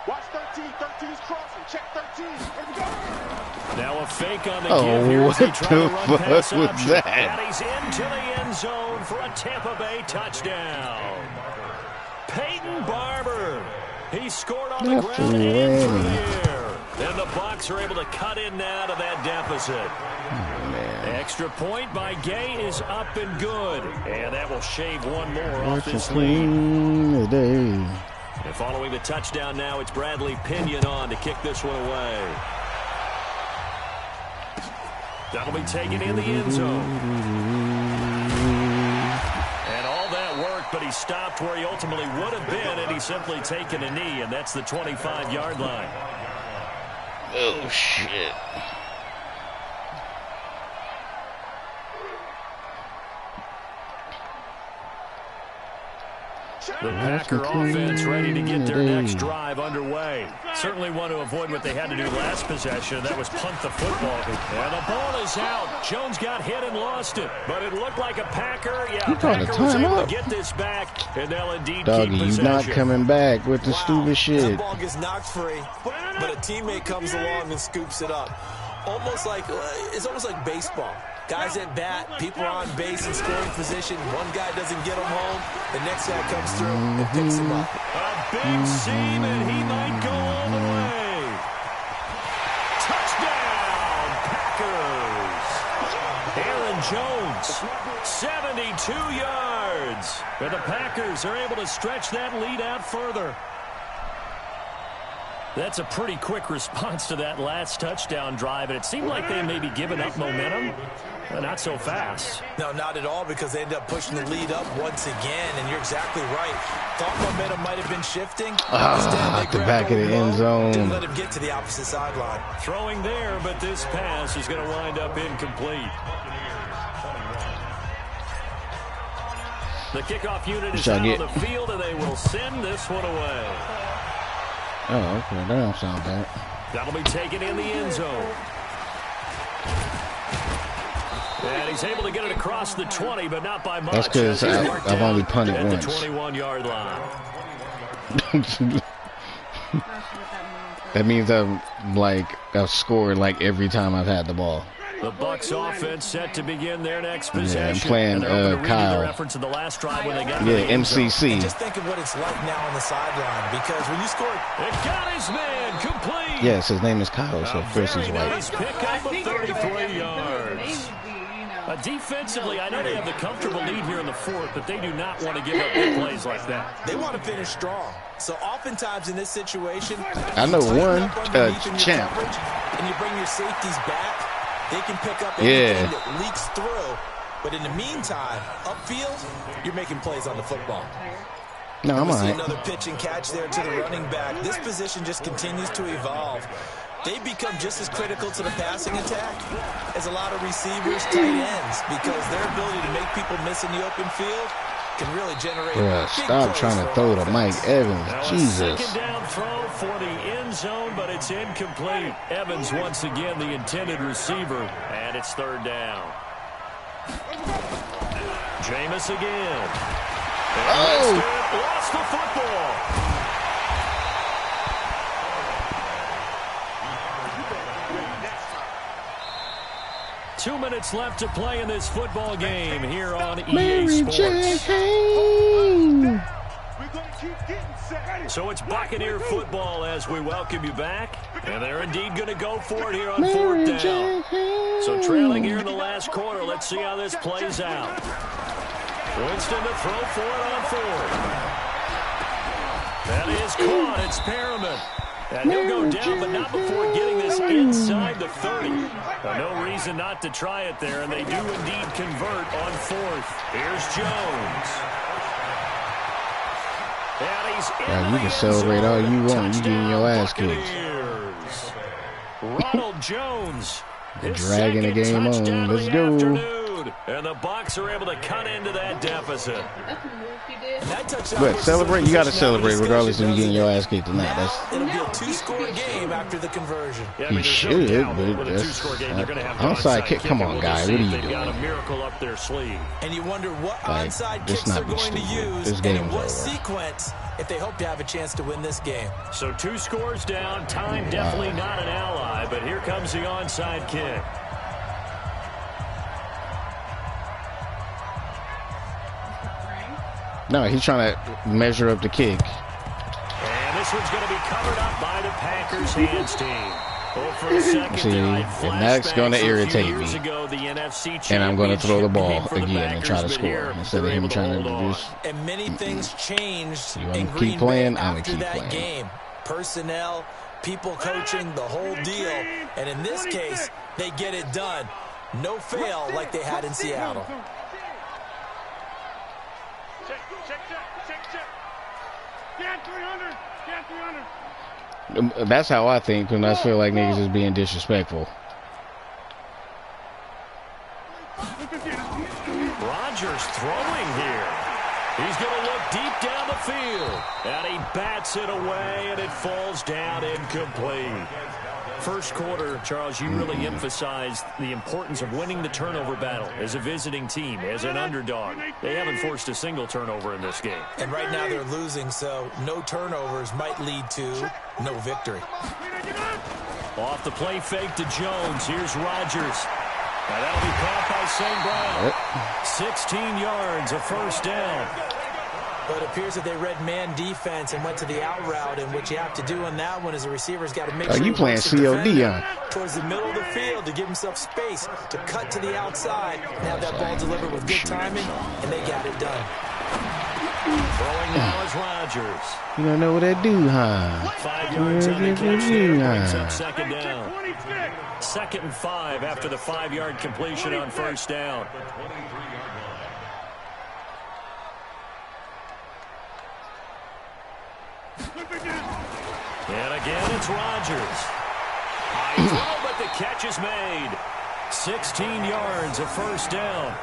Speaker 5: Watch 13. 13's crossing. Check 13. Here we go.
Speaker 4: Now a fake on the give here as he tried to run pass option.
Speaker 2: That?
Speaker 4: And he's into the end zone for a Tampa Bay touchdown. Peyton Barber. He scored on the ground and through the air. And the Bucs are able to cut in now to that deficit. Extra point by Gay is up and good. And that will shave one more off this lead. And following the touchdown now, it's Bradley Pinion on to kick this one away. That'll be taken in the end zone. And all that work, but he stopped where he ultimately would have been, and he's simply taken a knee, and that's the 25-yard line.
Speaker 2: Oh, shit.
Speaker 4: The Packer offense ready to get their next drive underway. Certainly want to avoid what they had to do last possession. That was punt the football. And the ball is out. Jones got hit and lost it. But it looked like a Packer. Yeah, Packer was able to get this back. And they'll indeed keep possession.
Speaker 2: You're not coming back with the stupid shit.
Speaker 6: That ball gets knocked free, but a teammate comes along and scoops it up. It's almost like baseball. Guys at bat, people are on base in scoring position. One guy doesn't get him home. The next guy comes through and picks him up.
Speaker 4: A big seam, and he might go all the way. Touchdown, Packers. Aaron Jones, 72 yards. And the Packers are able to stretch that lead out further. That's a pretty quick response to that last touchdown drive, and it seemed like they may be giving up momentum. Not so fast.
Speaker 6: No, not at all, because they ended up pushing the lead up once again, and you're exactly right. Thought momentum might have been shifting.
Speaker 2: At the back of the end zone.
Speaker 6: Didn't let him get to the opposite sideline.
Speaker 4: Throwing there, but this pass is going to wind up incomplete. The kickoff unit is out on the field, and they will send this one away.
Speaker 2: Oh, okay. That don't sound bad.
Speaker 4: That'll be taken in the end zone. And he's able to get it across the 20, but not by much.
Speaker 2: That's because I've only punted once.
Speaker 4: At the 21-yard line.
Speaker 2: That means I've scored like every time I've had the ball.
Speaker 4: The Bucs offense set to begin their next possession.
Speaker 2: Yeah, I'm playing Kyle.
Speaker 4: Efforts in the last drive when they got
Speaker 2: MCC.
Speaker 6: And just think of what it's like now on the sideline, because when you score,
Speaker 4: it got his man complete.
Speaker 2: Yes, his name is Kyle, so of course he's white.
Speaker 4: Nice pick up of 33 yards. Defensively, I know they have the comfortable lead here in the fourth, but they do not want to give up big plays like that.
Speaker 6: They want to finish strong. So oftentimes in this situation,
Speaker 2: I know one champ.
Speaker 6: And you bring your safeties back, they can pick up anything that leaks through. But in the meantime, upfield, you're making plays on the football.
Speaker 2: No, I'm all right.
Speaker 6: Another pitch and catch there to the running back. This position just continues to evolve. they become just as critical to the passing attack as a lot of receivers, tight ends, because their ability to make people miss in the open field can really generate.
Speaker 2: Bruh, stop trying to throw to Mike Evans.
Speaker 4: Now
Speaker 2: Jesus.
Speaker 4: a second down throw for the end zone, but it's incomplete. Evans once again the intended receiver, and it's third down. Jameis again. And lost the football. 2 minutes left to play in this football game here on EA Sports. So it's Buccaneer football as we welcome you back. And they're indeed going to go for it here on fourth down. So trailing here in the last quarter. Let's see how this plays out. Winston to throw for it on fourth. That is caught. It's Perriman. And he'll go down, but not before getting this inside the 30. No reason not to try it there, and they do indeed convert on fourth. Here's Jones. And he's in
Speaker 2: You can celebrate all you want. You getting your ass kicked.
Speaker 4: Ronald Jones.
Speaker 2: They're dragging the game on. Let's go.
Speaker 4: And the Bucs are able to cut into that deficit.
Speaker 2: But celebrate. You got to celebrate regardless if you're getting your ass kicked or not.
Speaker 6: It'll be a two-score game after the conversion.
Speaker 2: You should, but that's onside kick. Come on, guy. What are you doing?
Speaker 4: Got a miracle up their sleeve.
Speaker 6: And you wonder what onside kicks they're going to use and in what sequence if they hope to have a chance to win this game.
Speaker 4: So 2 scores down. Time definitely not an ally, but here comes the onside kick.
Speaker 2: No, he's trying to measure up the kick.
Speaker 4: And this one's going to be covered up by the Packers hands team. For a second,
Speaker 2: see, and that's going to irritate me. And I'm going to throw the ball again and try to score instead of him trying to do this.
Speaker 6: And many things changed
Speaker 2: You want
Speaker 6: in
Speaker 2: to
Speaker 6: Green
Speaker 2: keep playing?
Speaker 6: Bay
Speaker 2: I'm going
Speaker 6: after
Speaker 2: to keep
Speaker 6: that
Speaker 2: playing.
Speaker 6: game. Personnel, people coaching, the whole deal. And in this case, they get it done. No fail like they had in Seattle.
Speaker 2: That's how I think, and I feel like niggas is being disrespectful.
Speaker 4: Rodgers throwing here. He's going to look deep down the field. And he bats it away, and it falls down incomplete. First quarter, Charles, you really emphasized the importance of winning the turnover battle as a visiting team, as an underdog. They haven't forced a single turnover in this game.
Speaker 6: And right now they're losing, so no turnovers might lead to no victory.
Speaker 4: Off the play fake to Jones. Here's Rodgers. Now that'll be caught by St. Brown. 16 yards, a first down.
Speaker 6: But it appears that they read man defense and went to the out route, and what you have to do on that one is the receiver's got to make sure
Speaker 2: you playing COD, huh?
Speaker 6: towards the middle of the field to give himself space to cut to the outside and have that ball delivered with good timing, and they got it done.
Speaker 4: Throwing now is Rodgers.
Speaker 2: You don't know what that do, huh?
Speaker 4: 5 yards on the catch there, brings up second down. 2nd and 5 after the 5-yard completion on first down. And again, it's Rodgers. High throw, but the catch is made. 16 yards, a first down.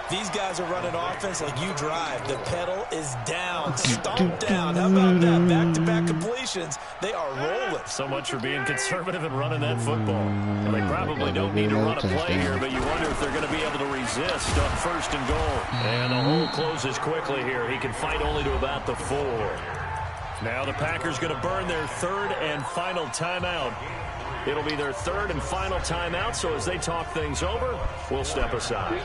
Speaker 6: These guys are running offense like you drive. The pedal is down, stomped down. How about that? Back-to-back completions. They are rolling.
Speaker 4: So much for being conservative and running that football. Well, they probably don't need to run a play here, but you wonder if they're going to be able to resist on 1st and goal. And the hole closes quickly here. He can fight only to about the 4. Now the Packers going to burn their 3rd and final timeout. It'll be their 3rd and final timeout, so as they talk things over, we'll step aside.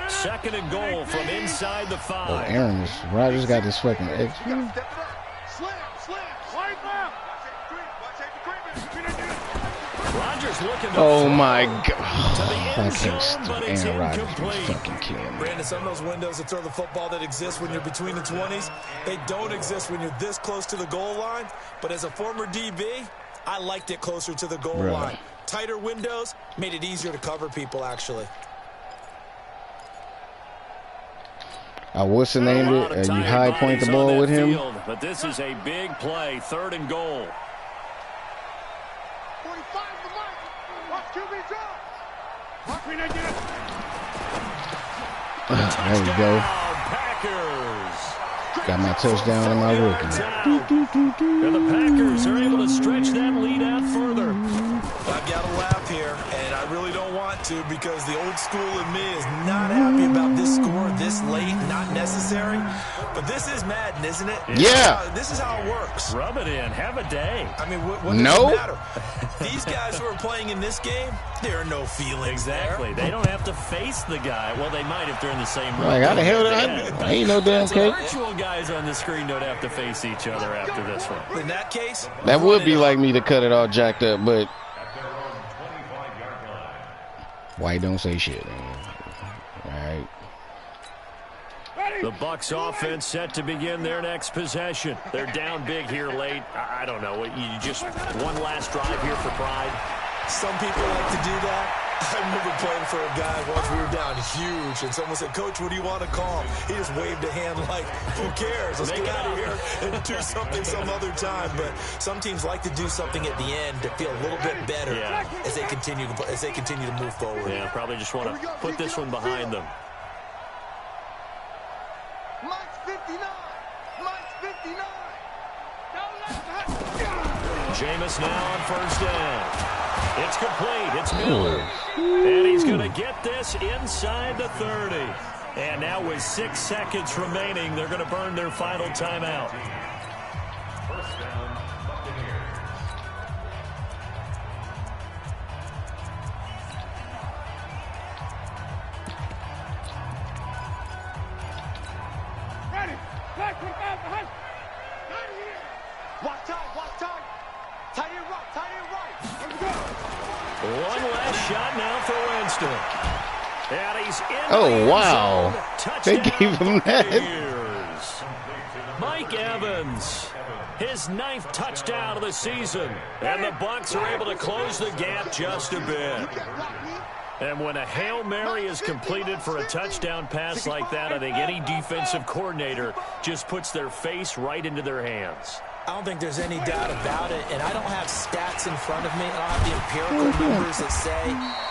Speaker 4: 2nd and goal from inside the 5.
Speaker 2: Oh, Aaron, Rodgers got this fucking X.
Speaker 4: Rodgers looking to
Speaker 2: oh my God. I can't stand Aaron Rodgers. He's fucking killing me.
Speaker 6: Brandon, some of those windows to throw the football that exist when you're between the 20s, they don't exist when you're this close to the goal line. But as a former DB, I liked it closer to the goal line. Tighter windows made it easier to cover people, actually.
Speaker 2: What's the name of it? You high point the ball with him.
Speaker 4: Field, but this is a big play, 3rd and goal.
Speaker 5: 45 the mark. Watch QB draw. Watch me not get
Speaker 2: There you go.
Speaker 4: Packers.
Speaker 2: Got my touchdown and my rookie.
Speaker 4: And the Packers are able to stretch that lead out further.
Speaker 6: I've got to laugh here, and I really don't want to because the old school in me is not happy about this score this late, not necessary. But this is Madden, isn't it?
Speaker 2: Yeah.
Speaker 6: This is how it works.
Speaker 4: Rub it in. Have a day.
Speaker 6: I mean, what does it matter? These guys who are playing in this game, there are no feelings
Speaker 4: Exactly.
Speaker 6: there.
Speaker 4: They don't have to face the guy. Well, they might if they're in the same room.
Speaker 2: Like, how the hell did I ain't no damn cake.
Speaker 4: Virtual guys on the screen don't have to face each other after this one.
Speaker 6: In that case,
Speaker 2: That would be like me to cut it all jacked up, but White don't say shit. All right.
Speaker 4: The Bucs offense set to begin their next possession. They're down big here late. I don't know. You just one last drive here for pride.
Speaker 6: some people like to do that. I remember playing for a guy once. We were down huge, and someone said, "Coach, what do you want to call him?" He just waved a hand like, "Who cares? Let's get out of here and do something some other time." But some teams like to do something at the end to feel a little bit better as they continue to move forward.
Speaker 4: Yeah, probably just want to put this one behind them.
Speaker 5: Mike's 59. Mike's 59.
Speaker 4: Jameis now on first down. It's complete. It's Miller. And he's going to get this inside the 30. And now with 6 seconds remaining, they're going to burn their final timeout.
Speaker 7: First down, Buccaneers.
Speaker 5: Ready. Back, put it out behind. Watch time, watch time. Tight end right, tight end right. Let's go.
Speaker 4: One last shot now for Winston. And he's in
Speaker 2: Oh,
Speaker 4: the end
Speaker 2: wow.
Speaker 4: zone.
Speaker 2: They
Speaker 4: Touchdown,
Speaker 2: gave him that.
Speaker 4: Buccaneers. Mike Evans, his 9th touchdown of the season. And the Bucs are able to close the gap just a bit. And when a Hail Mary is completed for a touchdown pass like that, I think any defensive coordinator just puts their face right into their hands.
Speaker 6: I don't think there's any doubt about it, and I don't have stats in front of me. I don't have the empirical numbers that say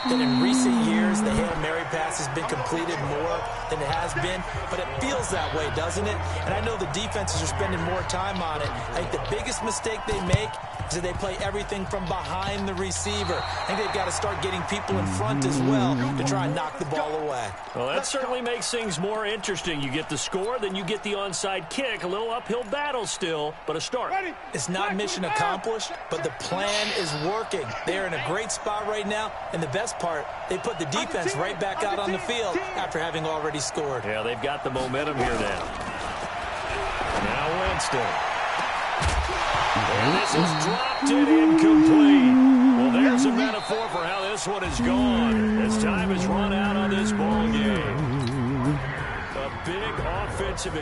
Speaker 6: that in recent years the Hail Mary pass has been completed more than it has been, but it feels that way, doesn't it? And I know the defenses are spending more time on it. I think the biggest mistake they make is that they play everything from behind the receiver. I think they've got to start getting people in front as well to try and knock the ball away.
Speaker 4: Well, that certainly makes things more interesting. You get the score, then you get the onside kick. A little uphill battle still, but a start.
Speaker 6: It's not mission accomplished, but the plan is working. They're in a great spot right now, and the best part, they put the defense right back out on the field after having already scored.
Speaker 4: Yeah, they've got the momentum here now. Now Winston. And this is dropped and incomplete. Well, there's a metaphor for how this one is gone. As time has run out on this ball game. A big offensive